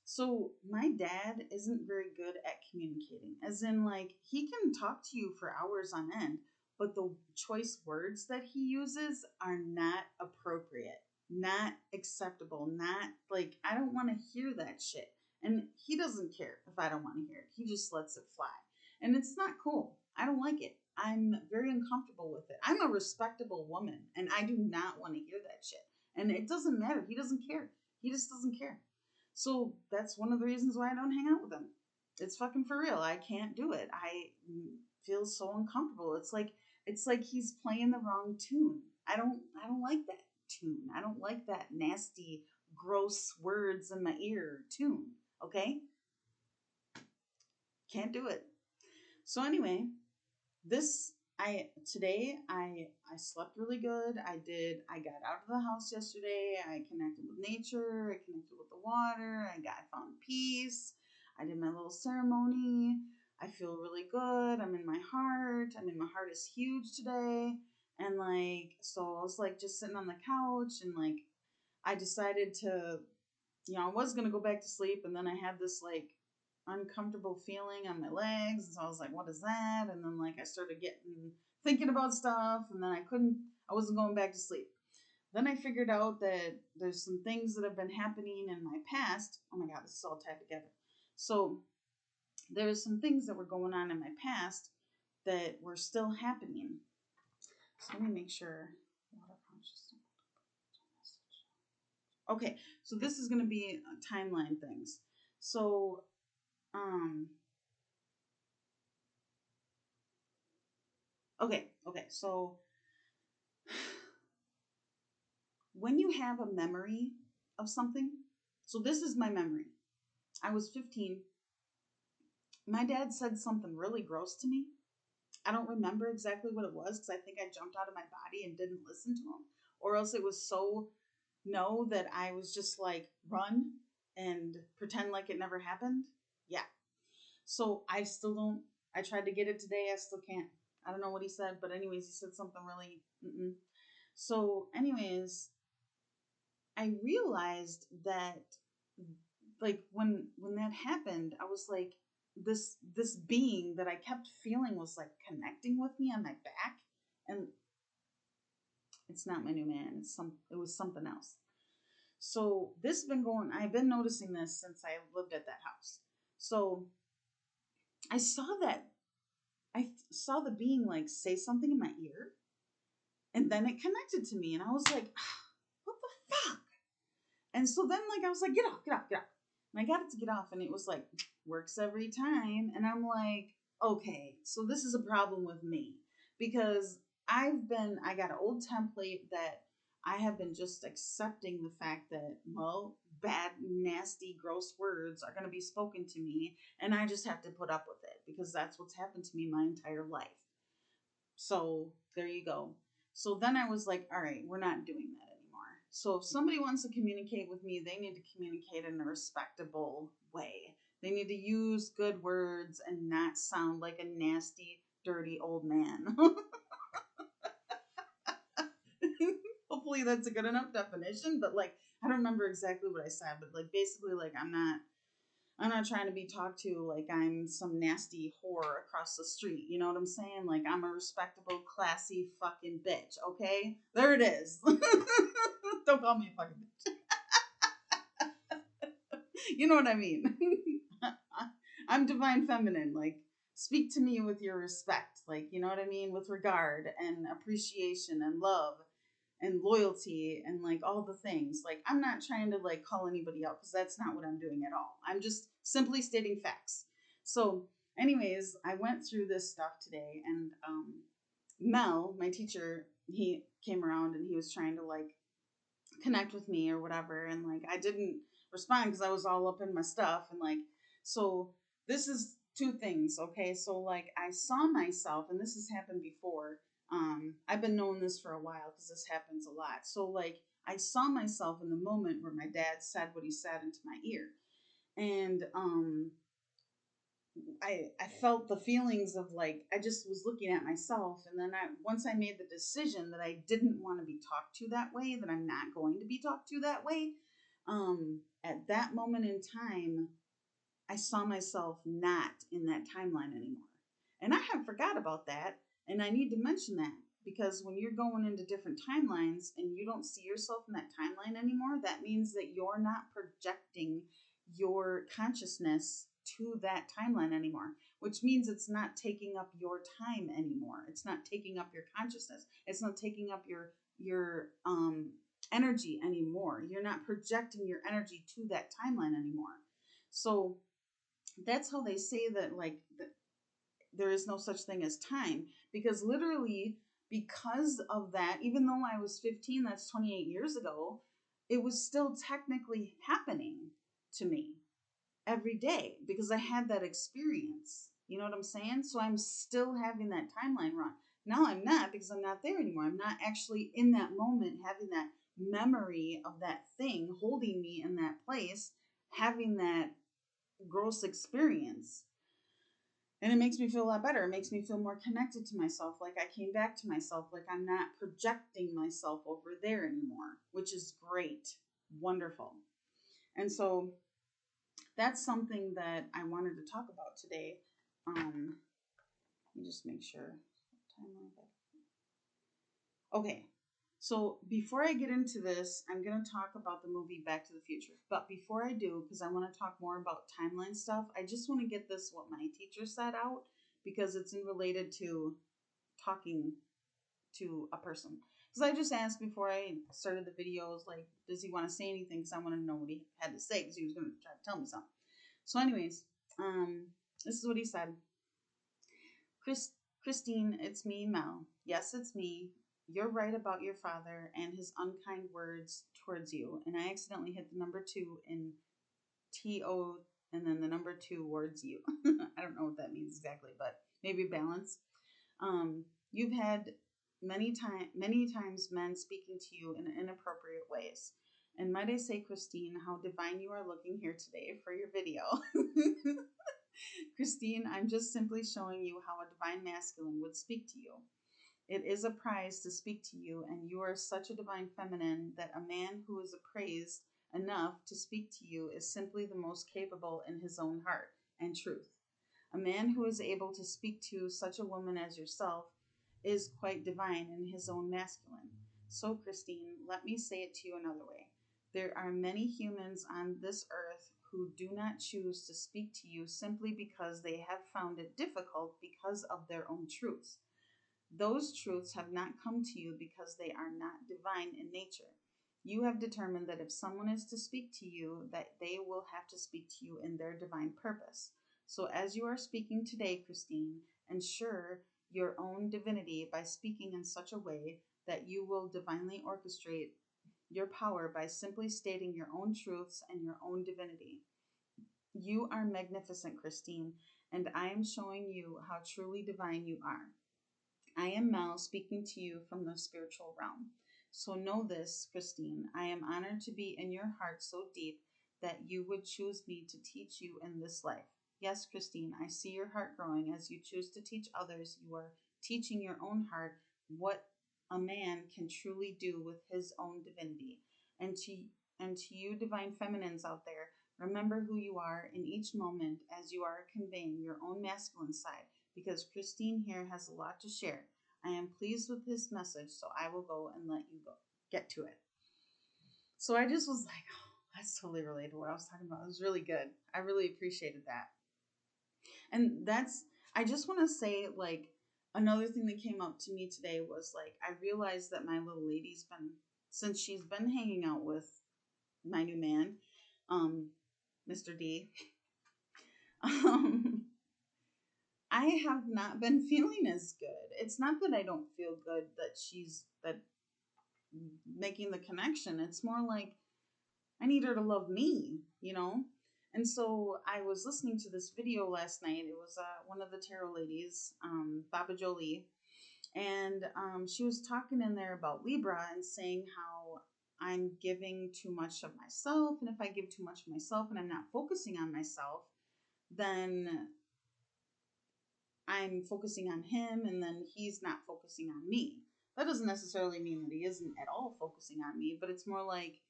so my dad isn't very good at communicating, as in like he can talk to you for hours on end, but the choice words that he uses are not appropriate, not acceptable, not like I don't want to hear that shit. And he doesn't care if I don't want to hear it. He just lets it fly. And it's not cool. I don't like it. I'm very uncomfortable with it. I'm a respectable woman, and I do not want to hear that shit. And it doesn't matter. He doesn't care. He just doesn't care. So that's one of the reasons why I don't hang out with him. It's fucking for real. I can't do it. I feel so uncomfortable. It's like he's playing the wrong tune. I don't like that tune. I don't like that nasty, gross words in my ear tune. Okay? Can't do it. So anyway, this I today I slept really good. I got out of the house yesterday. I connected with nature. I connected with the water. I found peace. I did my little ceremony. I feel really good. I'm in my heart. I mean, my heart is huge today. And like, so I was like just sitting on the couch, and like I decided to, I was gonna go back to sleep, and then I had this like uncomfortable feeling on my legs, and so I was like, "What is that?" And then like I started getting thinking about stuff, and then I wasn't going back to sleep. Then I figured out that there's some things that have been happening in my past. Oh my god, this is all tied together. So there's some things that were going on in my past that were still happening. So let me make sure. Water consciousness. Okay, so this is going to be timeline things. So, um, okay. So when you have a memory of something, so this is my memory. I was 15. My dad said something really gross to me. I don't remember exactly what it was because I think I jumped out of my body and didn't listen to him, or else it was so no that I was just like run and pretend like it never happened. Yeah. So I still don't. I tried to get it today. I still can't. I don't know what he said, but anyways, he said something really. Mm-mm. So, anyways, I realized that like when that happened, I was like this being that I kept feeling was like connecting with me on my back, and it's not my new man. It was something else. So this has been going. I've been noticing this since I lived at that house. So I saw that I saw the being like say something in my ear, and then it connected to me, and I was like, what the fuck? And so then, like, I was like, get off, get off, get off. And I got it to get off, and it was like, works every time. And I'm like, okay, so this is a problem with me because I got an old template that I have been just accepting the fact that, well, bad, nasty, gross words are going to be spoken to me, and I just have to put up with it because that's what's happened to me my entire life. So there you go. So then I was like, all right, we're not doing that anymore. So if somebody wants to communicate with me, they need to communicate in a respectable way. They need to use good words and not sound like a nasty, dirty old man. Hopefully that's a good enough definition, but like I don't remember exactly what I said, but like basically like I'm not trying to be talked to like I'm some nasty whore across the street. You know what I'm saying? Like I'm a respectable, classy fucking bitch. Okay, there it is. Don't call me a fucking bitch. You know what I mean? I'm divine feminine. Like speak to me with your respect. Like you know what I mean? With regard and appreciation and love and loyalty and like all the things. Like I'm not trying to like call anybody out because that's not what I'm doing at all. I'm just simply stating facts. So, anyways, I went through this stuff today, and Mel, my teacher, he came around and he was trying to like connect with me or whatever, and like I didn't respond because I was all up in my stuff, and like so this is two things. Okay, so like I saw myself, and this has happened before. I've been knowing this for a while because this happens a lot. So like I saw myself in the moment where my dad said what he said into my ear, and I felt the feelings of like I just was looking at myself, and then once I made the decision that I didn't want to be talked to that way, that I'm not going to be talked to that way. At that moment in time, I saw myself not in that timeline anymore, and I have forgot about that, and I need to mention that because when you're going into different timelines and you don't see yourself in that timeline anymore, that means that you're not projecting your consciousness to that timeline anymore, which means it's not taking up your time anymore. It's not taking up your consciousness. It's not taking up your energy anymore. You're not projecting your energy to that timeline anymore. So that's how they say that, like, there is no such thing as time, because literally, because of that, even though I was 15, that's 28 years ago, it was still technically happening to me every day because I had that experience. You know what I'm saying? So I'm still having that timeline run. Now I'm not, because I'm not there anymore. I'm not actually in that moment having that memory of that thing holding me in that place, having that gross experience. And it makes me feel a lot better. It makes me feel more connected to myself, like I came back to myself, like I'm not projecting myself over there anymore, which is great. Wonderful. And so that's something that I wanted to talk about today. Let me just make sure. Okay, so before I get into this, I'm going to talk about the movie Back to the Future. But before I do, because I want to talk more about timeline stuff, I just want to get this, what my teacher said, out, because it's in related to talking to a person. Because I just asked before I started the videos, like, does he want to say anything? Because I wanted to know what he had to say, because he was going to try to tell me something. So anyways, this is what he said. Christine, it's me, Mel. Yes, it's me. You're right about your father and his unkind words towards you. And I accidentally hit the number 2 in T-O and then the number 2 words you. I don't know what that means exactly, but maybe balance. You've had many times men speaking to you in inappropriate ways. And might I say, Christine, how divine you are looking here today for your video. Christine, I'm just simply showing you how a divine masculine would speak to you. It is a prize to speak to you, and you are such a divine feminine that a man who is appraised enough to speak to you is simply the most capable in his own heart and truth. A man who is able to speak to such a woman as yourself is quite divine in his own masculine. So, Christine, let me say it to you another way. There are many humans on this earth who do not choose to speak to you simply because they have found it difficult because of their own truths. Those truths have not come to you because they are not divine in nature. You have determined that if someone is to speak to you, that they will have to speak to you in their divine purpose. So as you are speaking today, Christine, ensure your own divinity by speaking in such a way that you will divinely orchestrate your power by simply stating your own truths and your own divinity. You are magnificent, Christine, and I am showing you how truly divine you are. I am Mel, speaking to you from the spiritual realm. So know this, Christine, I am honored to be in your heart so deep that you would choose me to teach you in this life. Yes, Christine, I see your heart growing as you choose to teach others. You are teaching your own heart what a man can truly do with his own divinity. And to you divine feminines out there, remember who you are in each moment as you are conveying your own masculine side, because Christine here has a lot to share. I am pleased with this message, so I will go and let you go get to it. So I just was like, oh, that's totally related to what I was talking about. It was really good. I really appreciated that. And I just want to say, like, another thing that came up to me today was, like, I realized that my little lady's since she's been hanging out with my new man, Mr. D, I have not been feeling as good. It's not that I don't feel good that she's making the connection. It's more like I need her to love me, you know? And so I was listening to this video last night. It was one of the tarot ladies, Baba Jolie, and she was talking in there about Libra and saying how I'm giving too much of myself. And if I give too much of myself and I'm not focusing on myself, then I'm focusing on him and then he's not focusing on me. That doesn't necessarily mean that he isn't at all focusing on me, but it's more like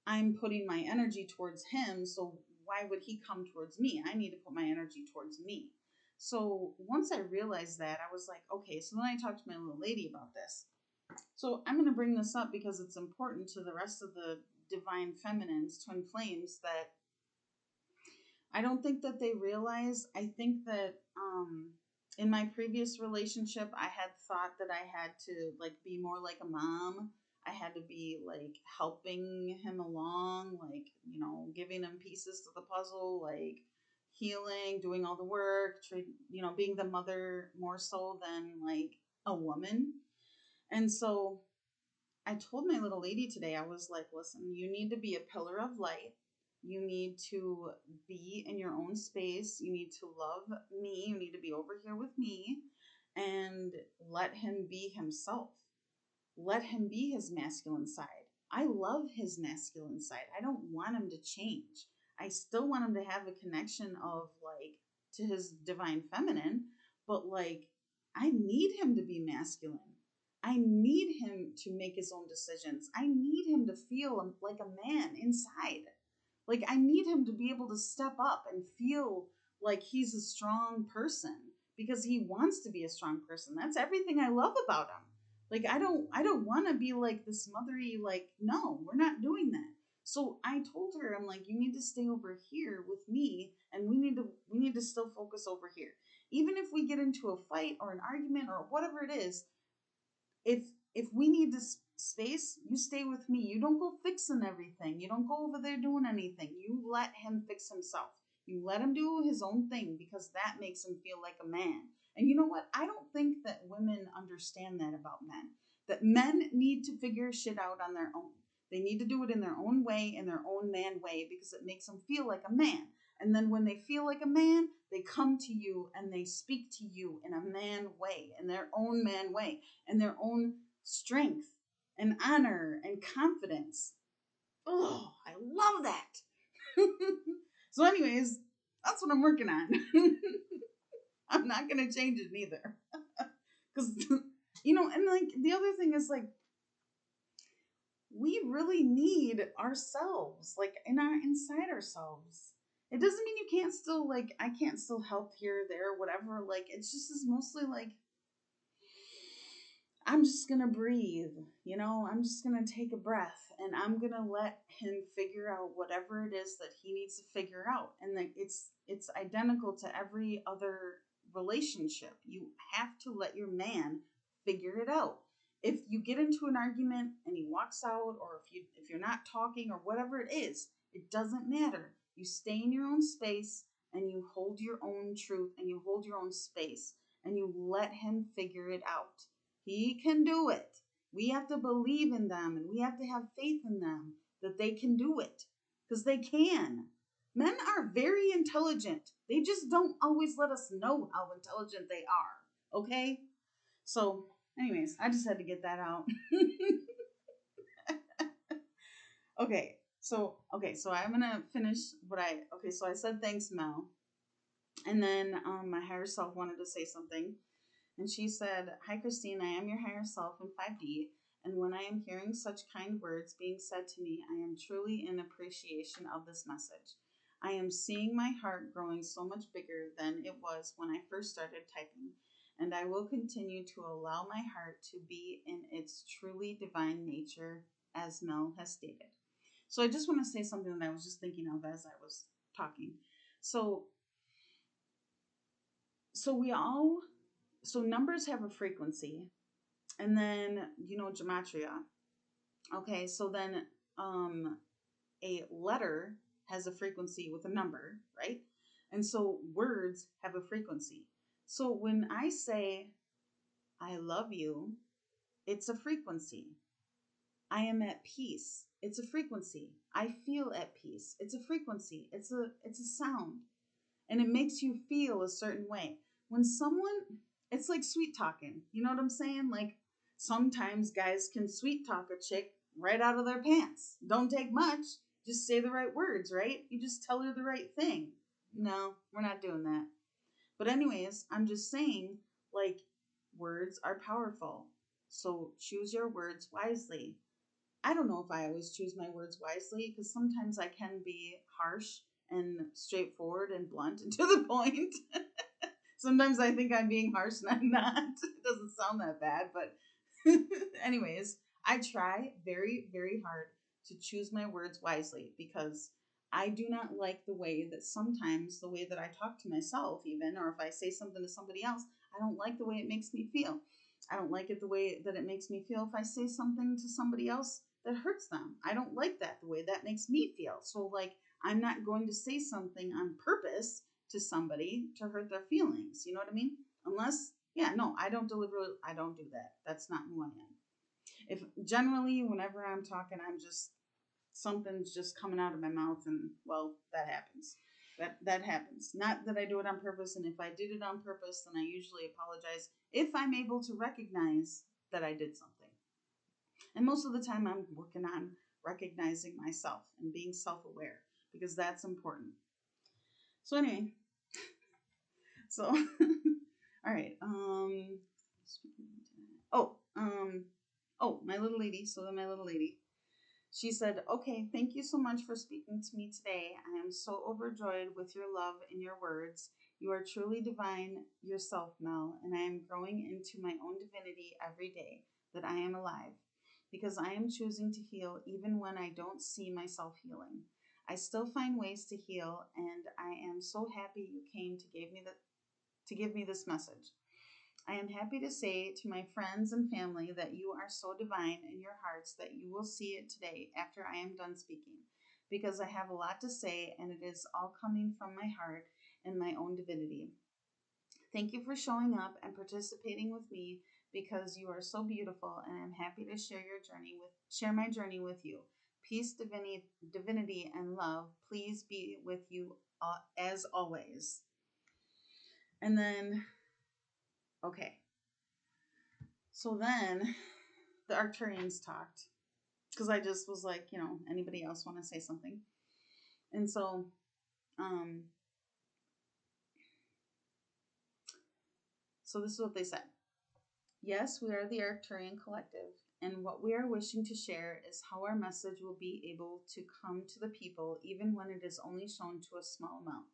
I'm putting my energy towards him, so why would he come towards me? I need to put my energy towards me. So once I realized that, I was like, okay, so then I talked to my little lady about this. So I'm going to bring this up because it's important to the rest of the divine feminines, twin flames, that I don't think that they realize. I think that in my previous relationship, I had thought that I had to, like, be more like a mom. I had to be, like, helping him along, like, you know, giving him pieces to the puzzle, like healing, doing all the work, being the mother more so than like a woman. And so I told my little lady today, I was like, listen, you need to be a pillar of light. You need to be in your own space. You need to love me. You need to be over here with me and let him be himself. Let him be his masculine side. I love his masculine side. I don't want him to change. I still want him to have a connection of like to his divine feminine, but like I need him to be masculine. I need him to make his own decisions. I need him to feel like a man inside. Like I need him to be able to step up and feel like he's a strong person because he wants to be a strong person. That's everything I love about him. Like I don't want to be like this mothery, like, no, we're not doing that. So I told her, I'm like, you need to stay over here with me and we need to still focus over here. Even if we get into a fight or an argument or whatever it is, if if we need this space, you stay with me. You don't go fixing everything. You don't go over there doing anything. You let him fix himself. You let him do his own thing because that makes him feel like a man. And you know what? I don't think that women understand that about men. That men need to figure shit out on their own. They need to do it in their own way, in their own man way, because it makes them feel like a man. And then when they feel like a man, they come to you and they speak to you in a man way, in their own man way, and their own strength and honor and confidence. Oh, I love that. So, anyways, that's what I'm working on. I'm not going to change it neither. Because, and like the other thing is like, we really need ourselves, like inside ourselves. It doesn't mean you can't still, like, I can't still help here, there, whatever. Like, it's just is mostly like, I'm just going to breathe, I'm just going to take a breath and I'm going to let him figure out whatever it is that he needs to figure out. And like, it's identical to every other relationship. You have to let your man figure it out. If you get into an argument and he walks out, or if you're not talking or whatever it is, it doesn't matter. You stay in your own space and you hold your own truth and you hold your own space and you let him figure it out. He can do it. We have to believe in them and we have to have faith in them that they can do it, because they can. Men are very intelligent. They just don't always let us know how intelligent they are. Okay? So, anyways, I just had to get that out. Okay, so I'm gonna finish so I said thanks, Mel. And then my higher self wanted to say something. And she said, "Hi, Christine, I am your higher self in 5D. And when I am hearing such kind words being said to me, I am truly in appreciation of this message. I am seeing my heart growing so much bigger than it was when I first started typing. And I will continue to allow my heart to be in its truly divine nature, as Mel has stated." So I just want to say something that I was just thinking of as I was talking. So numbers have a frequency, and then gematria. Okay, so then a letter has a frequency with a number, right? And so words have a frequency. So when I say I love you, it's a frequency. I am at peace. It's a frequency. I feel at peace. It's a frequency. It's a sound. And it makes you feel a certain way. When it's like sweet talking. You know what I'm saying? Like sometimes guys can sweet talk a chick right out of their pants. Don't take much. Just say the right words, right? You just tell her the right thing. No, we're not doing that. But anyways, I'm just saying, like, words are powerful. So choose your words wisely. I don't know if I always choose my words wisely, because sometimes I can be harsh and straightforward and blunt and to the point. Sometimes I think I'm being harsh and I'm not. It doesn't sound that bad, but anyways, I try very, very hard to choose my words wisely, because I do not like the way that I talk to myself, even, or if I say something to somebody else, I don't like the way it makes me feel. I don't like it the way that it makes me feel if I say something to somebody else that hurts them. I don't like that the way that makes me feel. So like, I'm not going to say something on purpose to somebody to hurt their feelings. You know what I mean? Unless, yeah, no, I don't do that. That's not who I am. If generally, whenever I'm talking, I'm just, something's just coming out of my mouth, and well, that happens. That happens. Not that I do it on purpose, and if I did it on purpose, then I usually apologize if I'm able to recognize that I did something. And most of the time, I'm working on recognizing myself and being self-aware because that's important. So anyway, so all right. Oh, my little lady. So then my little lady, she said, "Okay, thank you so much for speaking to me today. I am so overjoyed with your love and your words. You are truly divine yourself, Mel, and I am growing into my own divinity every day that I am alive, because I am choosing to heal even when I don't see myself healing. I still find ways to heal, and I am so happy you came to give me this message. I am happy to say to my friends and family that you are so divine in your hearts that you will see it today after I am done speaking, because I have a lot to say and it is all coming from my heart and my own divinity. Thank you for showing up and participating with me, because you are so beautiful, and I'm happy to share my journey with you. Peace, divinity, and love, please be with you as always." And then, okay. So then the Arcturians talked, because I just was like, anybody else want to say something? And um, so this is what they said. "Yes, we are the Arcturian Collective, and what we are wishing to share is how our message will be able to come to the people, even when it is only shown to a small amount.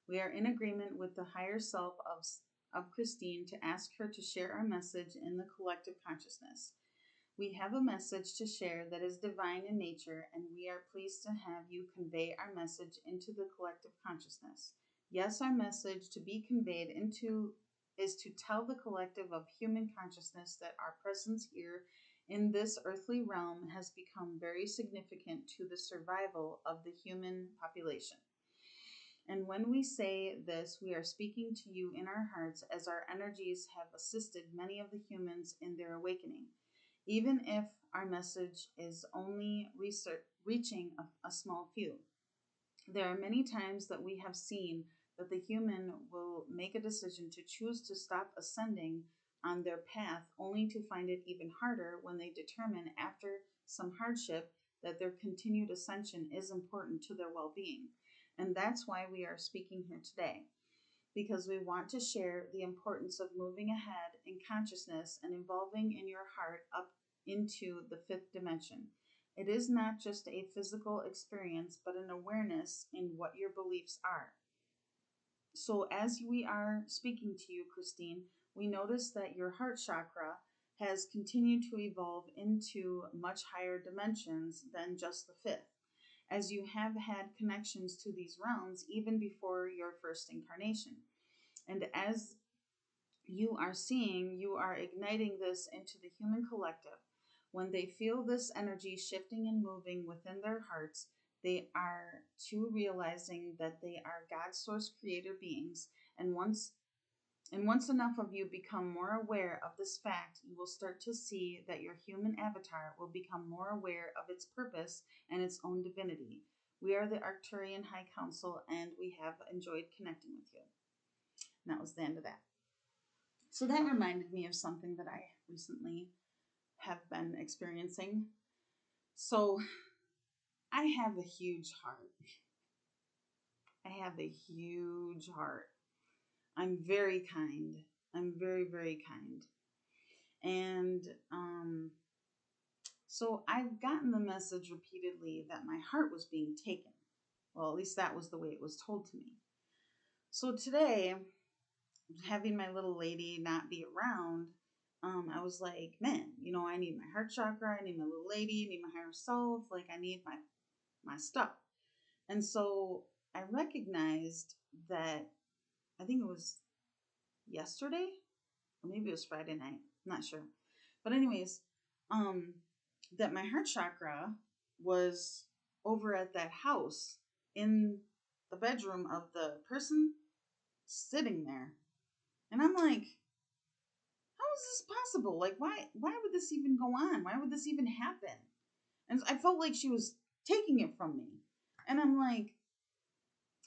We are in agreement with the higher self of Christine to ask her to share our message in the collective consciousness. We have a message to share that is divine in nature, and we are pleased to have you convey our message into the collective consciousness. Yes, our message to be conveyed into is to tell the collective of human consciousness that our presence here in this earthly realm has become very significant to the survival of the human population. And when we say this, we are speaking to you in our hearts, as our energies have assisted many of the humans in their awakening. Even if our message is only reaching a small few. There are many times that we have seen that the human will make a decision to choose to stop ascending on their path, only to find it even harder when they determine after some hardship that their continued ascension is important to their well-being. And that's why we are speaking here today, because we want to share the importance of moving ahead in consciousness and evolving in your heart up into the fifth dimension. It is not just a physical experience, but an awareness in what your beliefs are. So as we are speaking to you, Christine, we notice that your heart chakra has continued to evolve into much higher dimensions than just the fifth, as you have had connections to these realms even before your first incarnation. And as you are seeing, you are igniting this into the human collective. When they feel this energy shifting and moving within their hearts, they are too realizing that they are God's source creator beings. And once enough of you become more aware of this fact, you will start to see that your human avatar will become more aware of its purpose and its own divinity. We are the Arcturian High Council, and we have enjoyed connecting with you." And that was the end of that. So that reminded me of something that I recently have been experiencing. So I have a huge heart. I have a huge heart. I'm very kind. I'm very, very kind. And so I've gotten the message repeatedly that my heart was being taken. Well, at least that was the way it was told to me. So today, having my little lady not be around, I was like, man, I need my heart chakra, I need my little lady, I need my higher self, like I need my stuff. And so I recognized that, I think it was yesterday, or maybe it was Friday night, I'm not sure. But anyways, that my heart chakra was over at that house in the bedroom of the person sitting there. And I'm like, how is this possible? Like, why would this even go on? Why would this even happen? And I felt like she was taking it from me. And I'm like,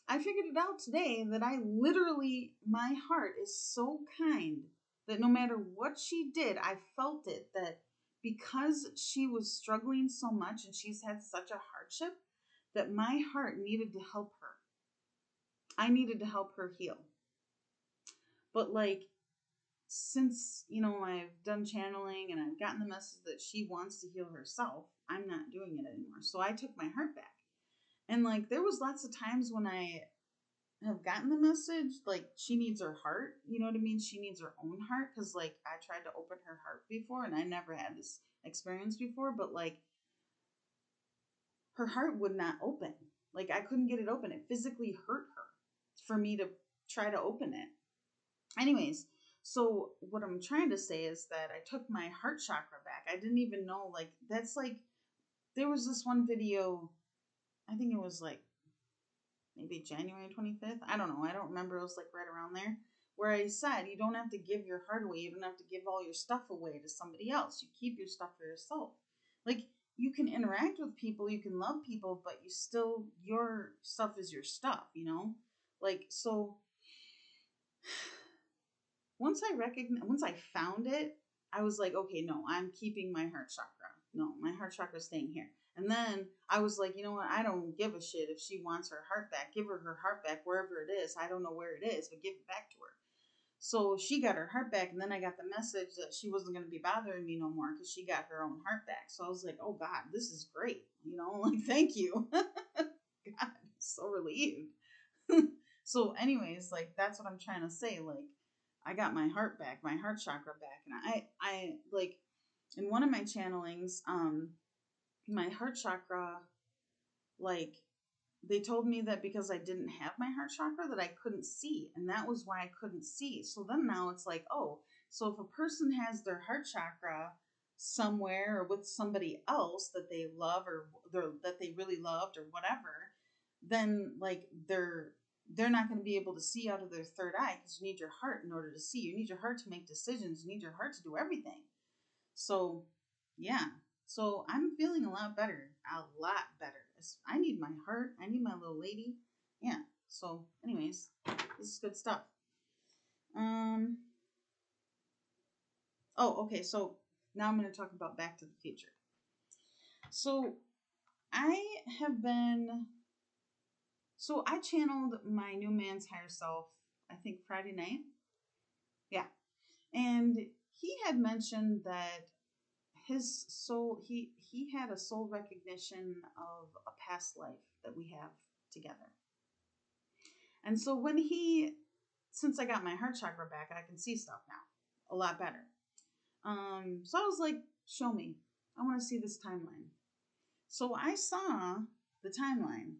I figured it out today that I literally, my heart is so kind that no matter what she did, I felt it that because she was struggling so much and she's had such a hardship, that my heart needed to help her. I needed to help her heal. But like, since, I've done channeling and I've gotten the message that she wants to heal herself, I'm not doing it anymore. So I took my heart back. And like, there was lots of times when I have gotten the message, like, she needs her heart, you know what I mean? She needs her own heart. Cause like, I tried to open her heart before and I never had this experience before, but like, her heart would not open. Like, I couldn't get it open. It physically hurt her for me to try to open it. Anyways, so what I'm trying to say is that I took my heart chakra back. I didn't even know, like, that's like, there was this one video, I think it was like maybe January 25th. I don't know. I don't remember. It was like right around there where I said, you don't have to give your heart away. You don't have to give all your stuff away to somebody else. You keep your stuff for yourself. Like, you can interact with people, you can love people, but you still, your stuff is your stuff, Like, so once I found it, I was like, okay, no, I'm keeping my heart chakra. No, my heart chakra is staying here. And then I was like, you know what? I don't give a shit if she wants her heart back. Give her heart back wherever it is. I don't know where it is, but give it back to her. So she got her heart back, and then I got the message that she wasn't going to be bothering me no more because she got her own heart back. So I was like, oh God, this is great. Like, thank you. God, I'm so relieved. So anyways, like, that's what I'm trying to say. Like, I got my heart back, my heart chakra back. And I like, in one of my channelings, my heart chakra, like, they told me that because I didn't have my heart chakra that I couldn't see. And that was why I couldn't see. So then now it's like, oh, so if a person has their heart chakra somewhere or with somebody else that they love or that they really loved or whatever, then like they're not going to be able to see out of their third eye because you need your heart in order to see. You need your heart to make decisions. You need your heart to do everything. So, yeah. So I'm feeling a lot better. A lot better. I need my heart. I need my little lady. Yeah. So, anyways, this is good stuff. Oh, okay. So now I'm going to talk about Back to the Future. So I channeled my new man's higher self, I think Friday night. Yeah. And he had mentioned that his soul, he had a soul recognition of a past life that we have together. And so since I got my heart chakra back, I can see stuff now a lot better. So I was like, show me. I want to see this timeline. So I saw the timeline,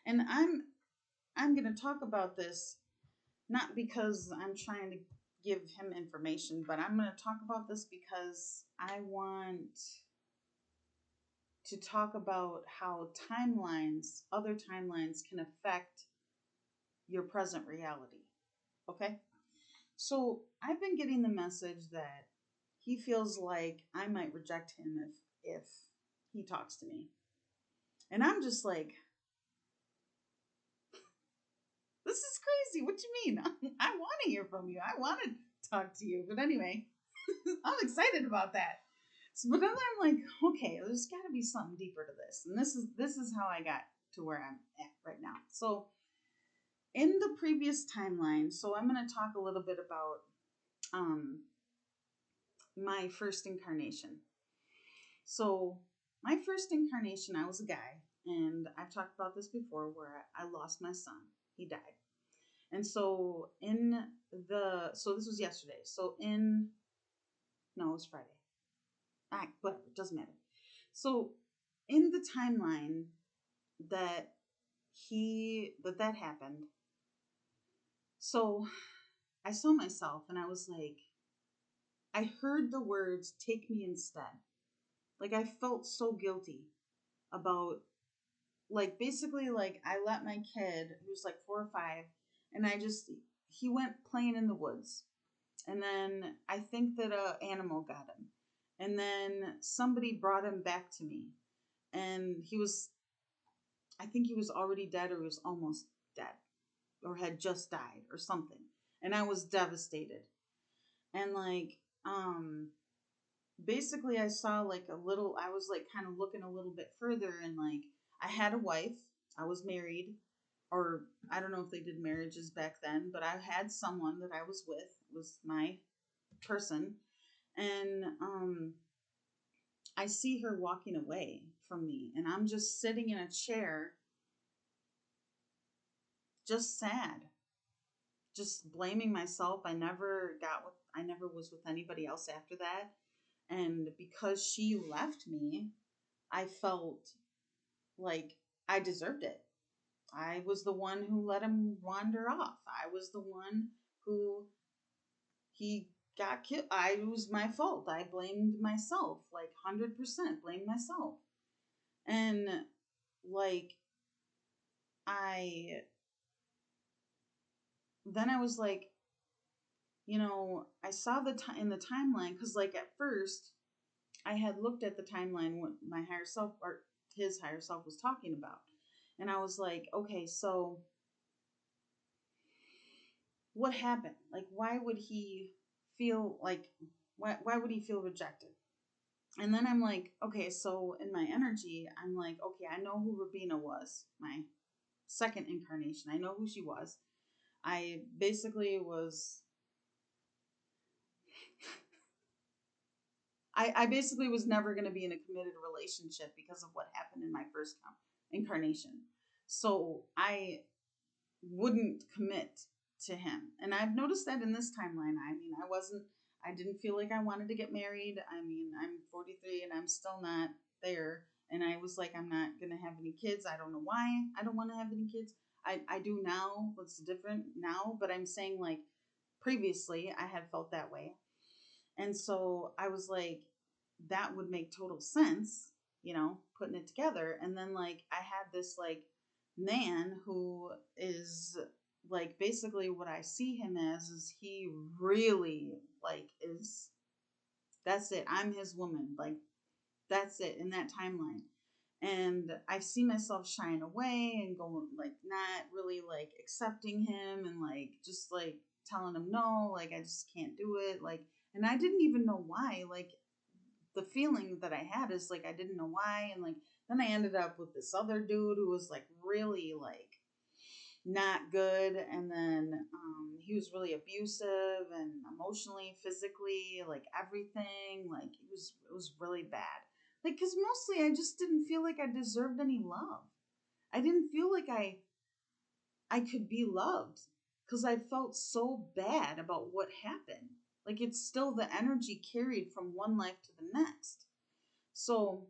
and I'm going to talk about this not because I'm trying to give him information, but I'm going to talk about this because I want to talk about how other timelines can affect your present reality. Okay? So I've been getting the message that he feels like I might reject him if he talks to me. And I'm just like, this is crazy. What do you mean? I want to hear from you. I want to talk to you. But anyway, I'm excited about that. So, but then I'm like, okay, there's got to be something deeper to this. And this is how I got to where I'm at right now. So in the previous timeline, so I'm going to talk a little bit about my first incarnation. So my first incarnation, I was a guy, and I've talked about this before where I lost my son. He died. And so so this was yesterday. No, it was Friday. Whatever, it doesn't matter. So in the timeline that that happened, so I saw myself and I was like, I heard the words, take me instead. Like, I felt so guilty about, like, basically, like, I let my kid, who's like 4 or 5, and he went playing in the woods. And then I think that a animal got him. And then somebody brought him back to me. And I think he was already dead, or he was almost dead, or had just died or something. And I was devastated. And like, basically I saw like I was like kind of looking a little bit further, and like I had a wife, I was married, or I don't know if they did marriages back then, but I had someone that I was with, was my person. And I see her walking away from me, and I'm just sitting in a chair, just sad, just blaming myself. I never was with anybody else after that. And because she left me, I felt like I deserved it. I was the one who let him wander off. I was the one who he got killed. It was my fault. I blamed myself, like 100% blamed myself. And like, I, then I was like, I saw in the timeline, because like at first I had looked at the timeline what my higher self, or his higher self, was talking about. And I was like, okay, so what happened? Like, why would he feel like, why would he feel rejected? And then I'm like, okay, so in my energy, I'm like, okay, I know who Rabina was, my second incarnation. I know who she was. I basically was, I basically was never going to be in a committed relationship because of what happened in my first incarnation. So I wouldn't commit to him. And I've noticed that in this timeline. I mean, I didn't feel like I wanted to get married. I mean, I'm 43 and I'm still not there. And I was like, I'm not going to have any kids. I don't know why I don't want to have any kids. I do now. What's different now? But I'm saying, like, previously I had felt that way. And so I was like, that would make total sense, putting it together. And then like I had this like man who is like, basically what I see him as is he really like is, that's it. I'm his woman. Like, that's it in that timeline. And I see myself shying away and going like not really like accepting him, and like just like telling him no, like I just can't do it. Like, and I didn't even know why. Like, the feeling that I had is like I didn't know why. And like then I ended up with this other dude who was like really like not good. And then he was really abusive and emotionally, physically, like everything. Like it was really bad. Like, because mostly I just didn't feel like I deserved any love. I didn't feel like I could be loved, because I felt so bad about what happened. Like, it's still the energy carried from one life to the next. So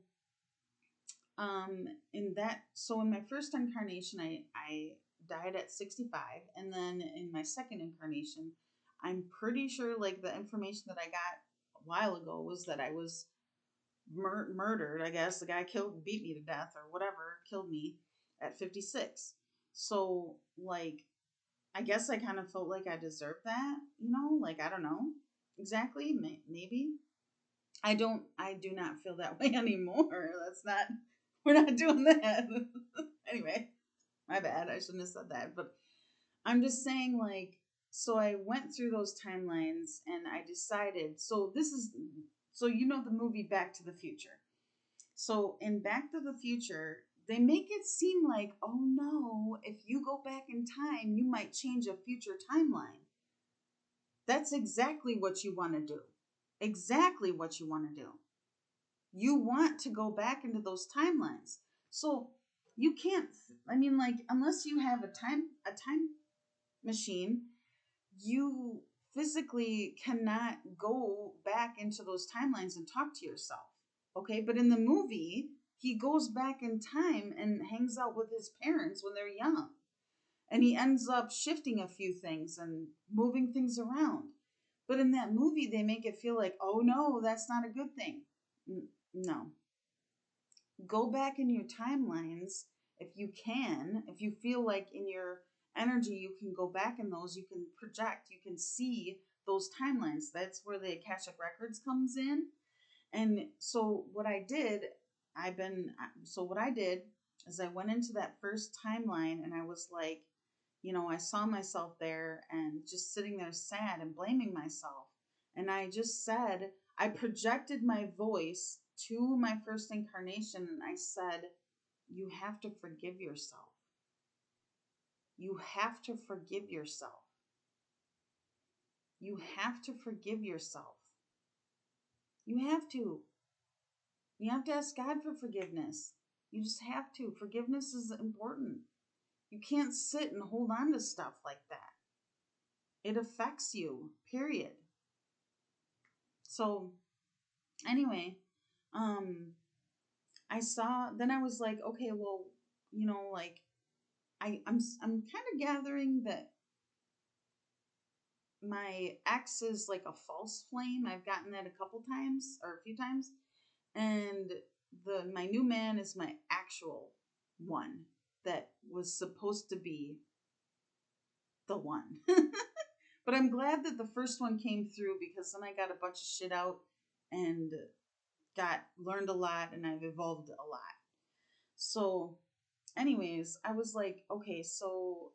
in my first incarnation, I died at 65. And then in my second incarnation, I'm pretty sure, like, the information that I got a while ago was that I was murdered. I guess the guy beat me to death or whatever, killed me at 56. So like, I guess I kind of felt like I deserved that, like, I don't know exactly, maybe. I do not feel that way anymore. We're not doing that. Anyway, my bad. I shouldn't have said that. But I'm just saying, like, so I went through those timelines and I decided, so the movie Back to the Future. So in Back to the Future, they make it seem like, oh no, if you go back in time, you might change a future timeline. That's exactly what you want to do. Exactly what you want to do. You want to go back into those timelines. So you can't, I mean, like, unless you have a time machine, you physically cannot go back into those timelines and talk to yourself. Okay, but in the movie, he goes back in time and hangs out with his parents when they're young. And he ends up shifting a few things and moving things around. But in that movie, they make it feel like, oh no, that's not a good thing. No. Go back in your timelines if you can, if you feel like in your energy, you can go back in those, you can project, you can see those timelines. That's where the Akashic Records comes in. And so what I did, what I did is I went into that first timeline and I was like, I saw myself there and just sitting there sad and blaming myself. And I just said, I projected my voice to my first incarnation and I said, you have to forgive yourself. You have to forgive yourself. You have to forgive yourself. You have to. You have to ask God for forgiveness. You just have to. Forgiveness is important. You can't sit and hold on to stuff like that. It affects you, period. So, anyway, then I was like, okay, well, like, I'm kind of gathering that my ex is like a false flame. I've gotten that a couple times or a few times. And my new man is my actual one that was supposed to be the one. But I'm glad that the first one came through because then I got a bunch of shit out and learned a lot and I've evolved a lot. So anyways, I was like, okay, so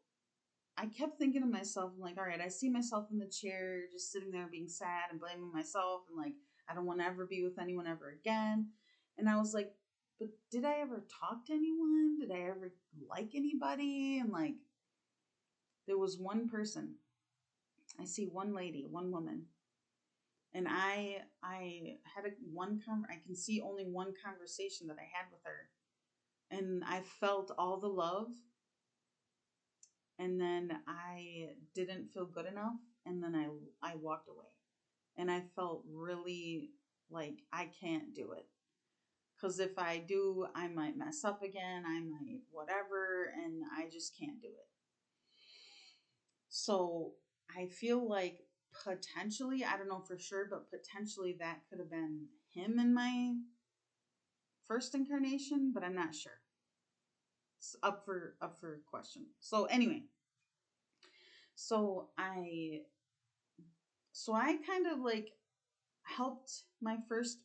I kept thinking to myself, I'm like, all right, I see myself in the chair just sitting there being sad and blaming myself and like, I don't want to ever be with anyone ever again. And I was like, but did I ever talk to anyone? Did I ever like anybody? And like, there was one person. I see one lady, one woman. And I had I can see only one conversation that I had with her. And I felt all the love. And then I didn't feel good enough. And then I walked away. And I felt really like I can't do it. Because if I do, I might mess up again. I might whatever. And I just can't do it. So I feel like potentially, I don't know for sure, but potentially that could have been him in my first incarnation, but I'm not sure. It's up for question. So anyway, so I kind of like helped my first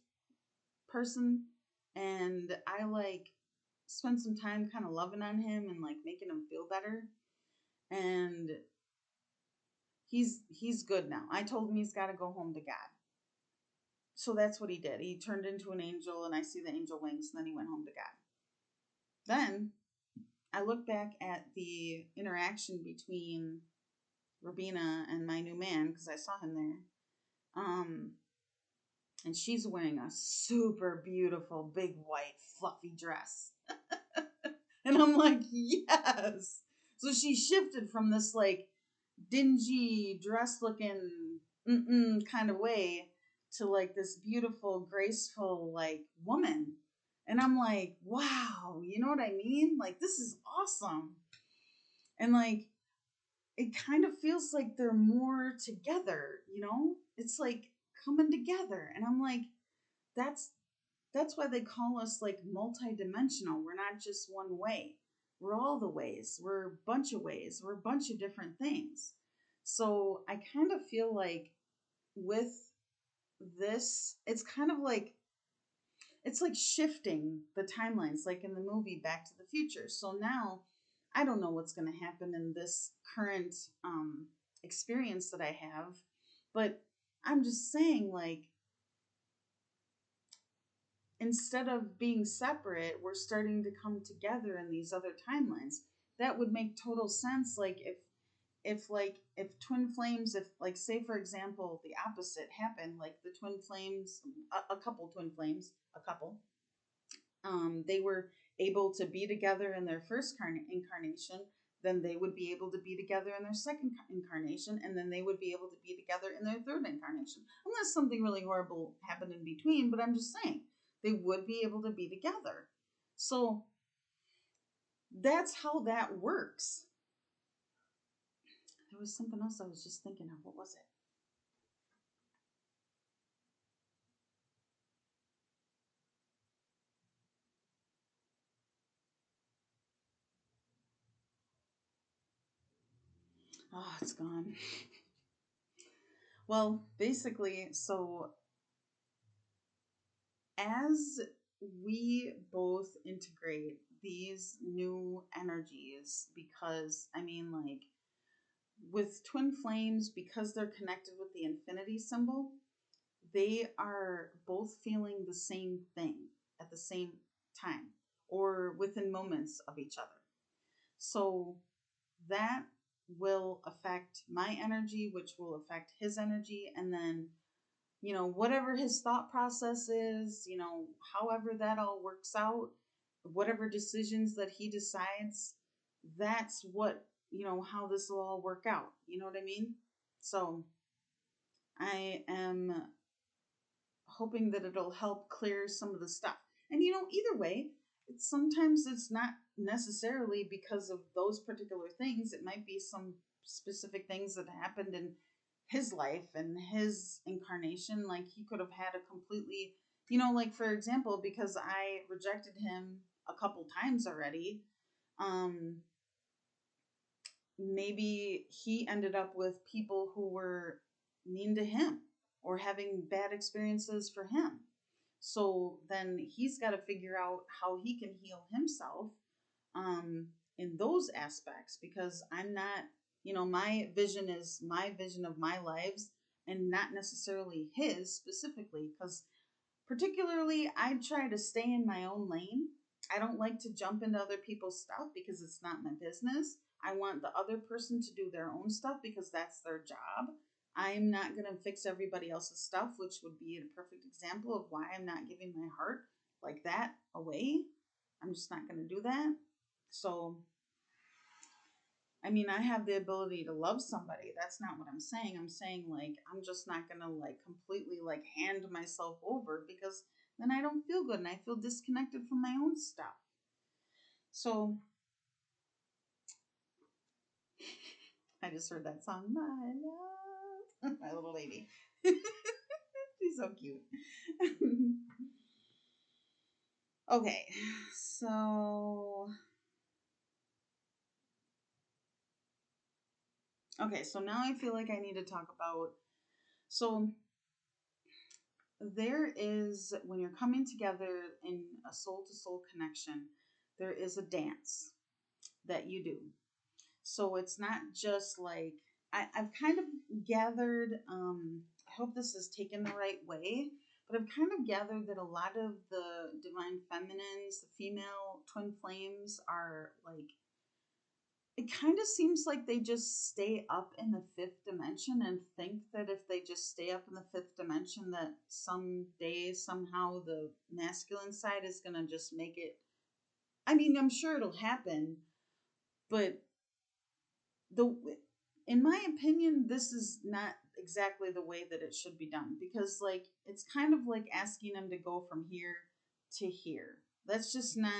person, and I like spent some time kind of loving on him and like making him feel better, and he's good now. I told him he's got to go home to God. So that's what he did. He turned into an angel, and I see the angel wings, and then he went home to God. Then I look back at the interaction between Robina and my new man, because I saw him there. And she's wearing a super beautiful, big, white, fluffy dress. And I'm like, yes. So she shifted from this like dingy dress looking kind of way to like this beautiful, graceful like woman. And I'm like, wow, you know what I mean? Like, this is awesome. And like, it kind of feels like they're more together, It's like coming together. And I'm like, that's why they call us like multidimensional. We're not just one way. We're all the ways. We're a bunch of ways. We're a bunch of different things. So I kind of feel like with this, it's kind of like, it's like shifting the timelines, like in the movie Back to the Future. So now I don't know what's going to happen in this current experience that I have, but I'm just saying, like, instead of being separate, we're starting to come together in these other timelines. That would make total sense. Like if twin flames, if like say for example the opposite happened, like the twin flames, a couple twin flames, they were able to be together in their first incarnation, then they would be able to be together in their second incarnation, and then they would be able to be together in their third incarnation, unless something really horrible happened in between. But I'm just saying, they would be able to be together. So that's how that works. There was something else I was just thinking of. What was it? Oh, it's gone. Well, basically, so as we both integrate these new energies, because I mean, like with twin flames, because they're connected with the infinity symbol, they are both feeling the same thing at the same time or within moments of each other. So that will affect my energy, which will affect his energy, and then whatever his thought process is, however that all works out, whatever decisions that he decides, that's what, how this will all work out. You know what I mean? So I am hoping that it'll help clear some of the stuff. And either way, sometimes it's not necessarily because of those particular things. It might be some specific things that happened in his life and his incarnation. Like he could have had a completely, like for example, because I rejected him a couple times already, um, maybe he ended up with people who were mean to him or having bad experiences for him. So then he's got to figure out how he can heal himself um, in those aspects, because I'm not, my vision is my vision of my lives and not necessarily his specifically, because particularly, I try to stay in my own lane. I don't like to jump into other people's stuff because it's not my business. I want the other person to do their own stuff because that's their job. I'm not going to fix everybody else's stuff, which would be a perfect example of why I'm not giving my heart like that away. I'm just not going to do that. So I mean, I have the ability to love somebody. That's not what I'm saying. I'm saying, like, I'm just not going to, like, completely, like, hand myself over, because then I don't feel good and I feel disconnected from my own stuff. So I just heard that song, My Love. My little lady. She's so cute. Okay, so. Okay, so now I feel like I need to talk about. So there is, when you're coming together in a soul to soul connection, there is a dance that you do. So it's not just like, I've kind of gathered, I hope this is taken the right way, but I've kind of gathered that a lot of the divine feminines, the female twin flames, are like, it kind of seems like they just stay up in the fifth dimension and think that if they just stay up in the fifth dimension, that someday, somehow, the masculine side is going to just make it. I mean, I'm sure it'll happen, but the in my opinion, this is not exactly the way that it should be done, because like it's kind of like asking them to go from here to here. That's just not,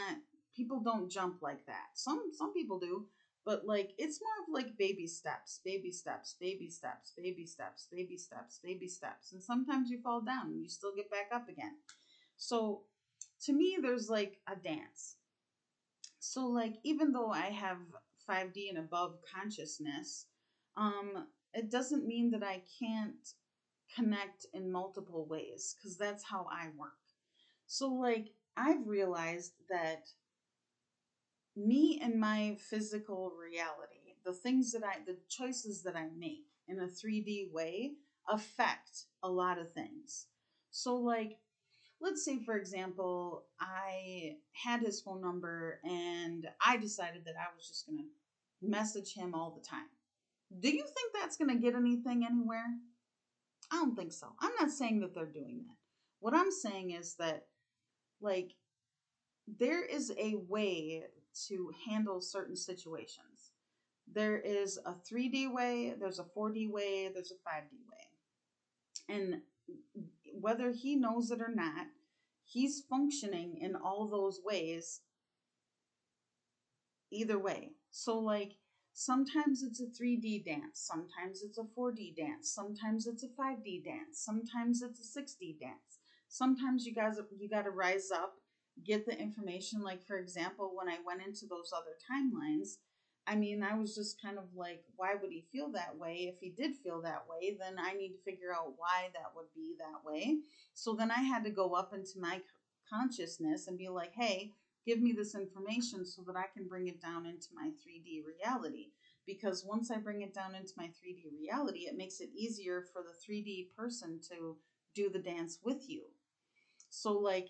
people don't jump like that. Some people do, but like it's more of like baby steps, baby steps, baby steps, baby steps, baby steps, baby steps. And sometimes you fall down and you still get back up again. So to me there's like a dance. So like even though I have 5D and above consciousness, it doesn't mean that I can't connect in multiple ways, because that's how I work. So like I've realized that me and my physical reality, the choices that I make in a 3D way affect a lot of things. So like let's say, for example, I had his phone number and I decided that I was just going to message him all the time. Do you think that's going to get anything anywhere? I don't think so. I'm not saying that they're doing that. What I'm saying is that, like, there is a way to handle certain situations. There is a 3D way, there's a 4D way, there's a 5D way. And whether he knows it or not, he's functioning in all those ways either way. So like sometimes it's a 3D dance, sometimes it's a 4D dance, sometimes it's a 5D dance, sometimes it's a 6D dance. Sometimes you got to rise up, get the information. Like for example, when I went into those other timelines, I mean, I was just kind of like, why would he feel that way? If he did feel that way, then I need to figure out why that would be that way. So then I had to go up into my consciousness and be like, hey, give me this information so that I can bring it down into my 3D reality. Because once I bring it down into my 3D reality, it makes it easier for the 3D person to do the dance with you. So, like,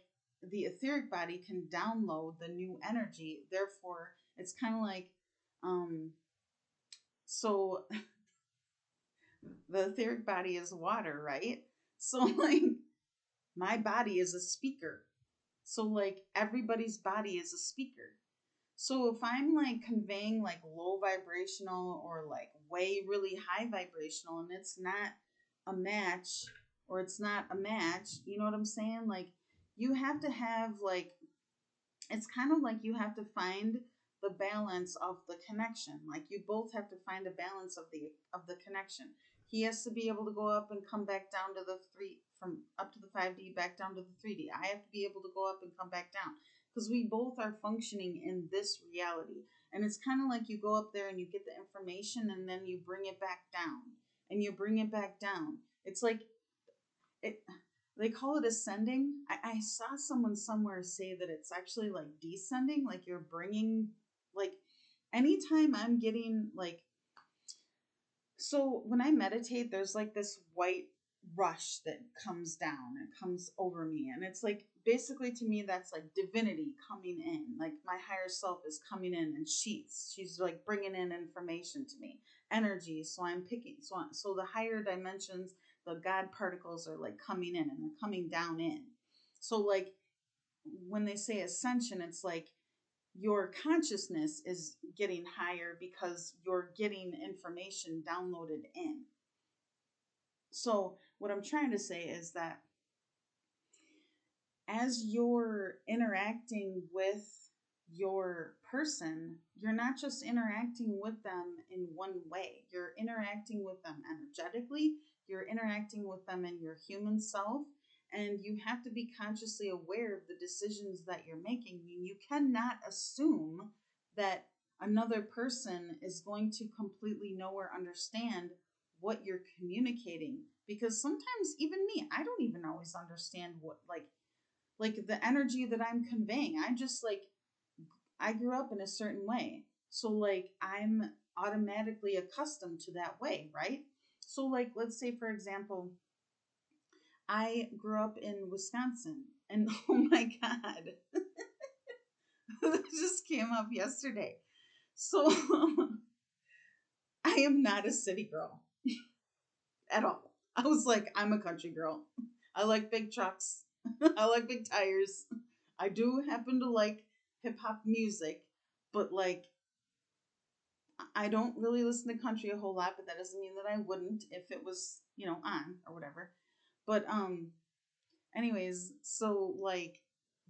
the etheric body can download the new energy. Therefore, it's kind of like, um, so the etheric body is water, right? So, like, my body is a speaker. So, like, everybody's body is a speaker. So, if I'm like conveying like low vibrational or like way really high vibrational and it's not a match or it's not a match, you know what I'm saying? Like, you have to have like, it's kind of like you have to find the balance of the connection. Like, you both have to find a balance of the connection. He has to be able to go up and come back down to the three, from up to the 5D back down to the 3D. I have to be able to go up and come back down because we both are functioning in this reality. And it's kind of like you go up there and you get the information and then you bring it back down and you bring it back down. It's like it, they call it ascending. I saw someone somewhere say that it's actually like descending, like you're bringing, like, anytime I'm getting like, so when I meditate, there's like this white rush that comes down and comes over me. And it's like, basically to me, that's like divinity coming in. Like, my higher self is coming in and she's like bringing in information to me, energy. So I'm picking, so the higher dimensions, the God particles are like coming in and they're coming down in. So like when they say ascension, it's like your consciousness is getting higher because you're getting information downloaded in. So, what I'm trying to say is that as you're interacting with your person, you're not just interacting with them in one way. You're interacting with them energetically, you're interacting with them in your human self, and you have to be consciously aware of the decisions that you're making. You cannot assume that another person is going to completely know or understand what you're communicating, because sometimes even me, I don't even always understand what, like the energy that I'm conveying. I just like, I grew up in a certain way. So like I'm automatically accustomed to that way, right? So like let's say for example, I grew up in Wisconsin and oh my god. This just came up yesterday. So I am not a city girl at all. I was like, I'm a country girl. I like big trucks. I like big tires. I do happen to like hip hop music, but like I don't really listen to country a whole lot, but that doesn't mean that I wouldn't if it was, on or whatever. But anyways, so like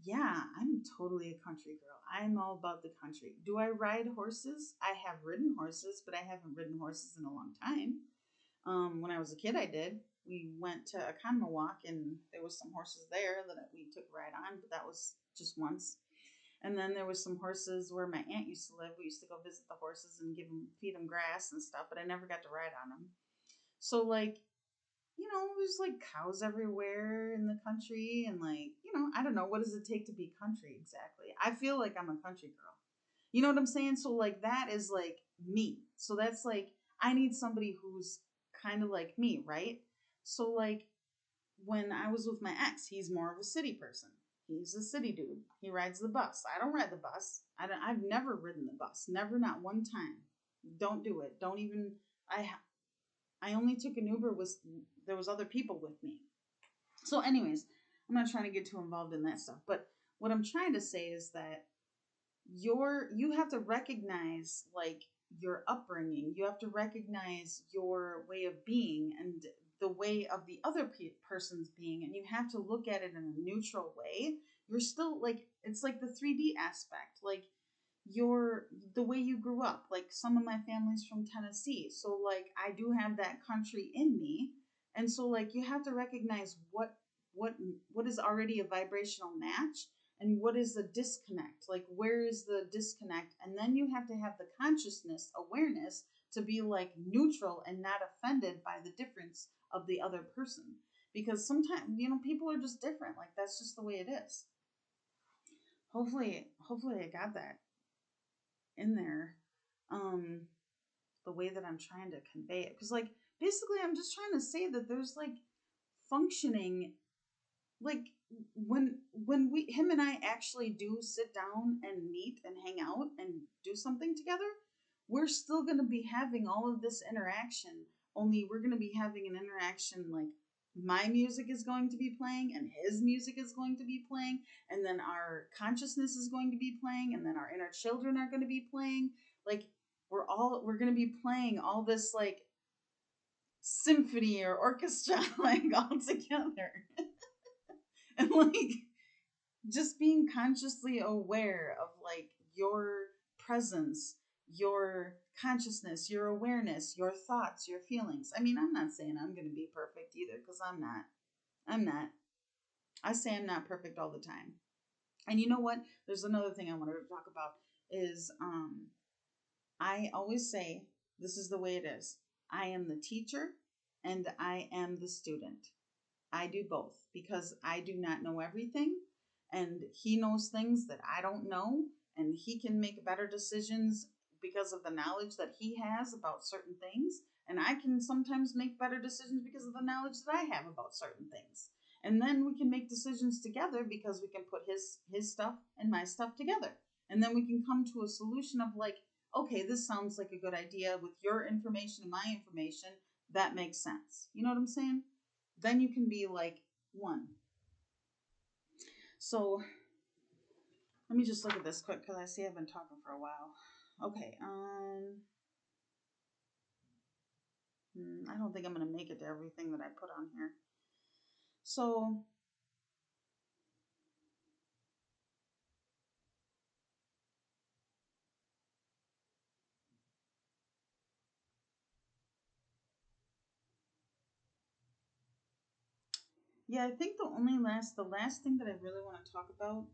yeah, I'm totally a country girl. I'm all about the country. Do I ride horses? I have ridden horses, but I haven't ridden horses in a long time. When I was a kid, I did. We went to a Conma walk, and there was some horses there that we took a ride on, but that was just once. And then there was some horses where my aunt used to live. We used to go visit the horses and feed them grass and stuff, but I never got to ride on them. So like, there's like cows everywhere in the country, and like, I don't know, what does it take to be country exactly? I feel like I'm a country girl. You know what I'm saying? So like that is like me. So that's like I need somebody who's kind of like me, right? So like when I was with my ex, he's more of a city person. He's a city dude. He rides the bus. I don't ride the bus. I've never ridden the bus. Never, not one time. Don't do it. Don't even. I only took an Uber. There was other people with me. So, anyways, I'm not trying to get too involved in that stuff. But what I'm trying to say is that you have to recognize like your upbringing. You have to recognize your way of being and the way of the other person's being, and you have to look at it in a neutral way. You're still like, it's like the 3D aspect, like the way you grew up. Like some of my family's from Tennessee, so like I do have that country in me, and so like you have to recognize what what is already a vibrational match, and what is the disconnect? Like, where is the disconnect? And then you have to have the consciousness, awareness to be like neutral and not offended by the difference of the other person. Because sometimes, people are just different. Like, that's just the way it is. Hopefully I got that in there. The way that I'm trying to convey it. Because, like, basically, I'm just trying to say that there's, like, functioning, like, when him and I actually do sit down and meet and hang out and do something together, we're still going to be having all of this interaction, only we're going to be having an interaction, like, my music is going to be playing and his music is going to be playing, and then our consciousness is going to be playing, and then our inner children are going to be playing. Like, we're going to be playing all this, like, symphony or orchestra, like, all together. And, like, just being consciously aware of, like, your presence, your consciousness, your awareness, your thoughts, your feelings. I mean, I'm not saying I'm going to be perfect either, because I'm not. I say I'm not perfect all the time. And you know what? There's another thing I wanted to talk about is I always say, this is the way it is. I am the teacher and I am the student. I do both because I do not know everything, and he knows things that I don't know, and he can make better decisions because of the knowledge that he has about certain things, and I can sometimes make better decisions because of the knowledge that I have about certain things. And then we can make decisions together because we can put his stuff and my stuff together. And then we can come to a solution of, like, okay, this sounds like a good idea with your information and my information. That makes sense. You know what I'm saying? Then you can be like one. So let me just look at this quick because I see I've been talking for a while. Okay. I don't think I'm going to make it to everything that I put on here. So yeah, I think the last thing that I really want to talk about.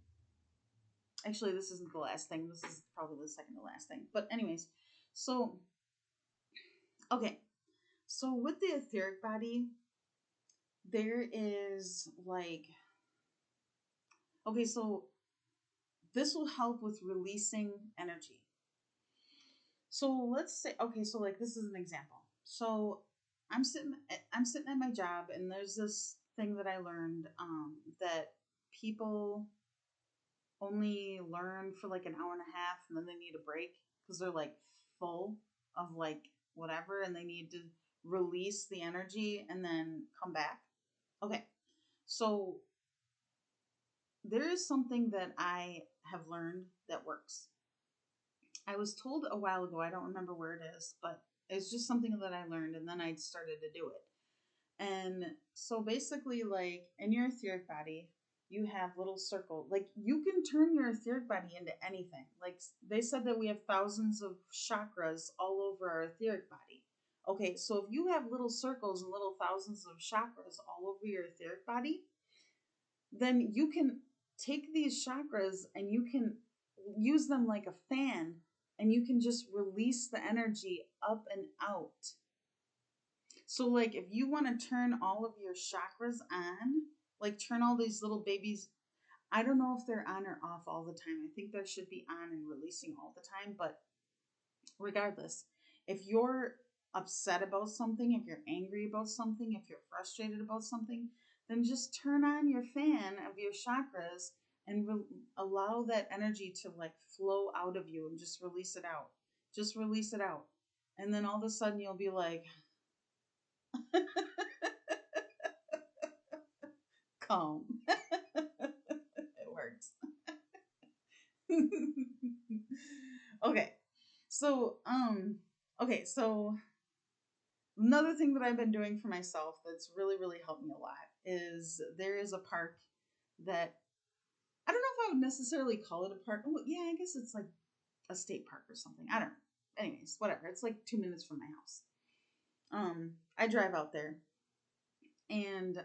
Actually, this isn't the last thing. This is probably the second to last thing. But anyways, so okay. So with the etheric body, there is, like, okay, so this will help with releasing energy. So let's say, okay, so, like, this is an example. So I'm sitting at my job, and there's this thing that I learned, that people only learn for like an hour and a half, and then they need a break because they're, like, full of, like, whatever, and they need to release the energy and then come back. Okay, so there is something that I have learned that works. I was told a while ago, I don't remember where it is, but it's just something that I learned, and then I started to do it. And so basically, like, in your etheric body, you have little circles. Like, you can turn your etheric body into anything. Like, they said that we have thousands of chakras all over our etheric body. Okay, so if you have little circles and little thousands of chakras all over your etheric body, then you can take these chakras and you can use them like a fan, and you can just release the energy up and out. So, like, if you want to turn all of your chakras on, like, turn all these little babies, I don't know if they're on or off all the time. I think they should be on and releasing all the time. But regardless, if you're upset about something, if you're angry about something, if you're frustrated about something, then just turn on your fan of your chakras and allow that energy to, like, flow out of you, and just release it out. Just release it out. And then all of a sudden you'll be like, calm. It works. Okay. So, so another thing that I've been doing for myself that's really, really helped me a lot is there is a park that I don't know if I would necessarily call it a park. Oh, yeah, I guess it's like a state park or something. I don't know. Anyways, whatever. It's like 2 minutes from my house. I drive out there, and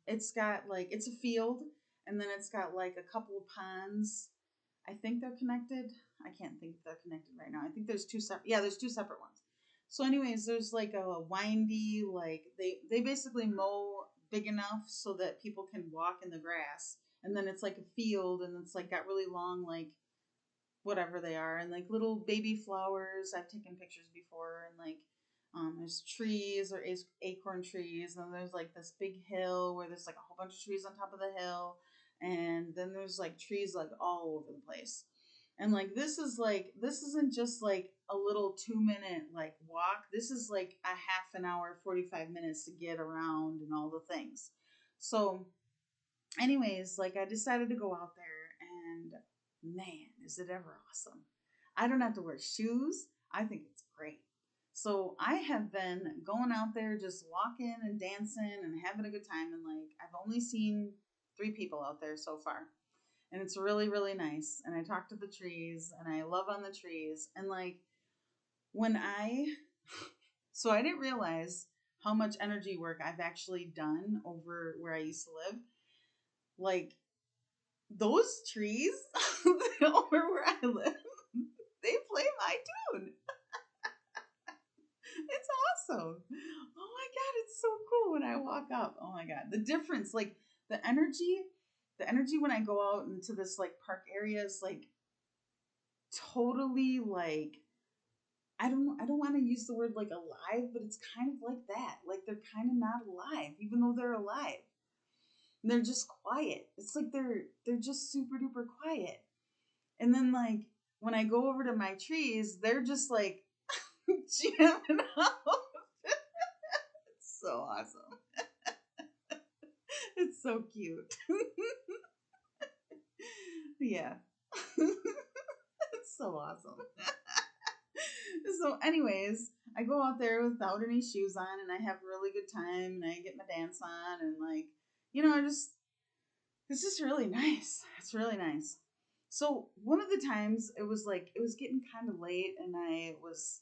it's got, like, it's a field, And then it's got like a couple of ponds. I think they're connected. I can't think if they're connected right now. I think there's two separate. Yeah, there's two separate ones. So, anyways, there's like a windy, like they basically mow big enough so that people can walk in the grass, and then it's like a field, and it's like got really long, like whatever they are, and like little baby flowers. I've taken pictures before, and like there's trees or acorn trees, and there's like this big hill where there's like a whole bunch of trees on top of the hill, and then there's like trees like all over the place. And like this isn't just like a little 2 minute like walk. This is like a half an hour, 45 minutes to get around and all the things. So anyways, like I decided to go out there, and man, is it ever awesome. I don't have to wear shoes. I think it's great. So I have been going out there just walking and dancing and having a good time, and like I've only seen 3 people out there so far. And it's really, really nice. And I talk to the trees and I love on the trees. And like when I so I didn't realize how much energy work I've actually done over where I used to live. Like those trees over where I live, they play my tune. It's awesome. Oh my God, it's so cool when I walk up. Oh my God. The difference, like the energy when I go out into this like park area is like totally like I don't want to use the word like alive, but it's kind of like that. Like they're kind of not alive, even though they're alive. And they're just quiet. It's like they're just super duper quiet. And then like when I go over to my trees, they're just like jamming out. It's so awesome. It's so cute. Yeah. It's so awesome. So, anyways, I go out there without any shoes on, and I have a really good time, and I get my dance on, and like, it's just really nice. It's really nice. So, one of the times it was like, it was getting kind of late, and I was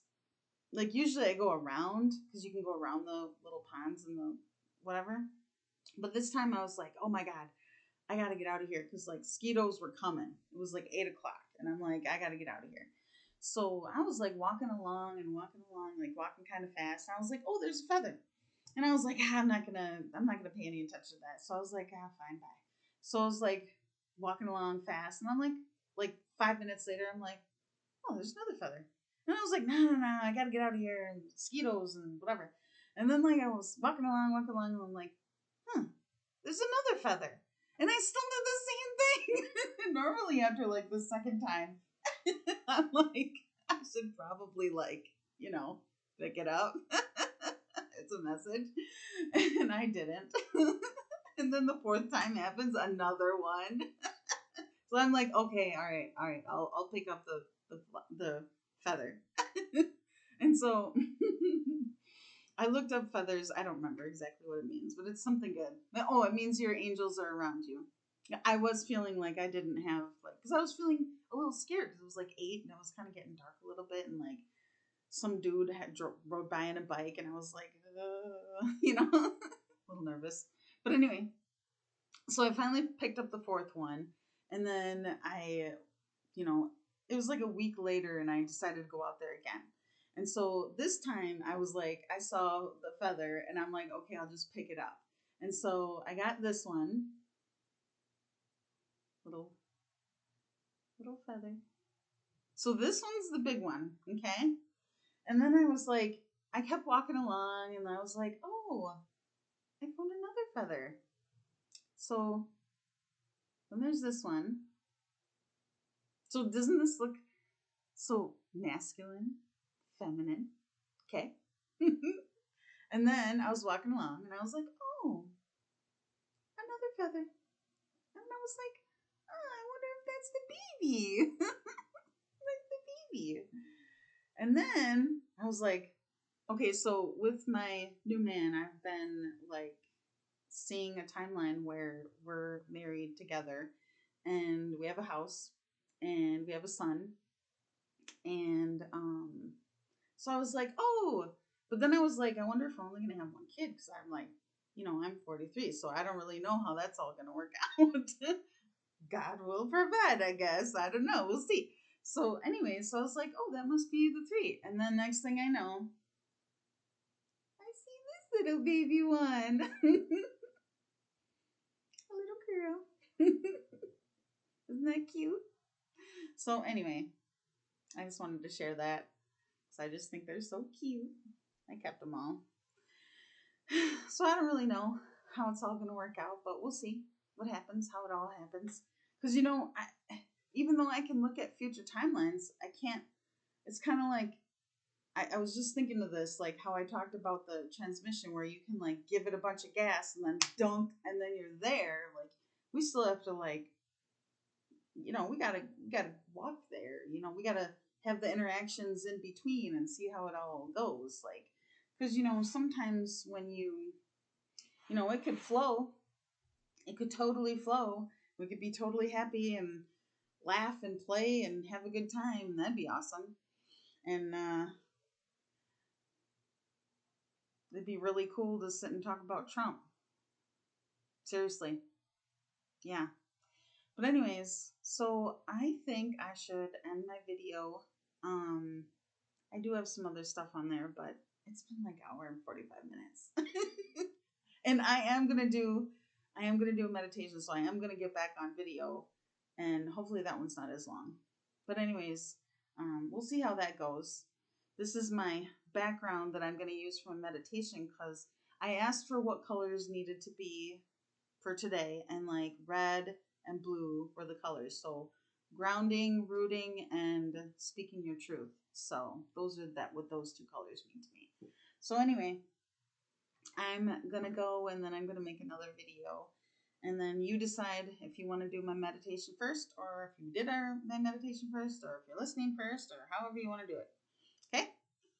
like, usually I go around because you can go around the little ponds and the whatever. But this time I was like, oh my God, I got to get out of here because like mosquitoes were coming. It was like 8 o'clock, and I'm like, I got to get out of here. So I was like walking along, like walking kind of fast. And I was like, oh, there's a feather. And I was like, I'm not gonna pay any attention to that. So I was like, fine, bye. So I was like walking along fast, and I'm like 5 minutes later, I'm like, oh, there's another feather. And I was like, no, I gotta get out of here, and mosquitoes and whatever. And then like I was walking along, and I'm like, there's another feather. And I still did the same thing. Normally after like the second time, I'm like, I should probably like, pick it up. It's a message. And I didn't. And then the fourth time happens, another one. So I'm like, okay, all right, I'll pick up the feather. And so I looked up feathers. I don't remember exactly what it means, but it's something good. Oh, it means your angels are around you. I was feeling like I didn't have like, because I was feeling a little scared because it was like 8 and it was kind of getting dark a little bit, and like some dude rode by on a bike, and I was like, a little nervous. But anyway, so I finally picked up the fourth one, and then it was like a week later, and I decided to go out there again. And so this time I was like, I saw the feather, and I'm like, okay, I'll just pick it up. And so I got this one, little feather. So this one's the big one, okay? And then I was like, I kept walking along, and I was like, oh, I found another feather. So then there's this one. So doesn't this look so masculine, feminine? Okay. And then I was walking along, and I was like, oh, another feather. And I was like, oh, I wonder if that's the baby. Like the baby. And then I was like, okay, so with my new man, I've been like seeing a timeline where we're married together, and we have a house, and we have a son. And so I was like, oh, but then I was like, I wonder if we're only going to have one kid, because I'm like I'm 43, so I don't really know how that's all going to work out. God will provide, I guess. I don't know. We'll see. So, anyway, so I was like, oh, that must be the three. And then next thing I know, I see this little baby one. A little girl. Isn't that cute? So, anyway, I just wanted to share that because I just think they're so cute. I kept them all. So, I don't really know how it's all going to work out, but we'll see what happens, how it all happens. Because, even though I can look at future timelines, I can't. It's kind of like I was just thinking of this, like how I talked about the transmission where you can like give it a bunch of gas and then dunk and then you're there. Like we still have to like, we gotta walk there. We gotta have the interactions in between and see how it all goes. Like, because sometimes when it could flow, it could totally flow. We could be totally happy and laugh and play and have a good time. That'd be awesome. And it'd be really cool to sit and talk about Trump. Seriously. Yeah. But anyways, so I think I should end my video. Um I do have some other stuff on there, but it's been like an hour and 45 minutes. And I am gonna do a meditation, so I am gonna get back on video and hopefully that one's not as long. But anyways, we'll see how that goes. This is my background that I'm gonna use for meditation because I asked for what colors needed to be for today, and like red and blue were the colors. So grounding, rooting, and speaking your truth. So those are what those two colors mean to me. So anyway, I'm gonna go and then I'm gonna make another video. And then you decide if you want to do my meditation first, or if you did my meditation first, or if you're listening first, or however you want to do it. Okay?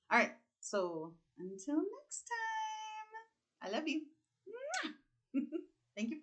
All right. So until next time, I love you. Thank you.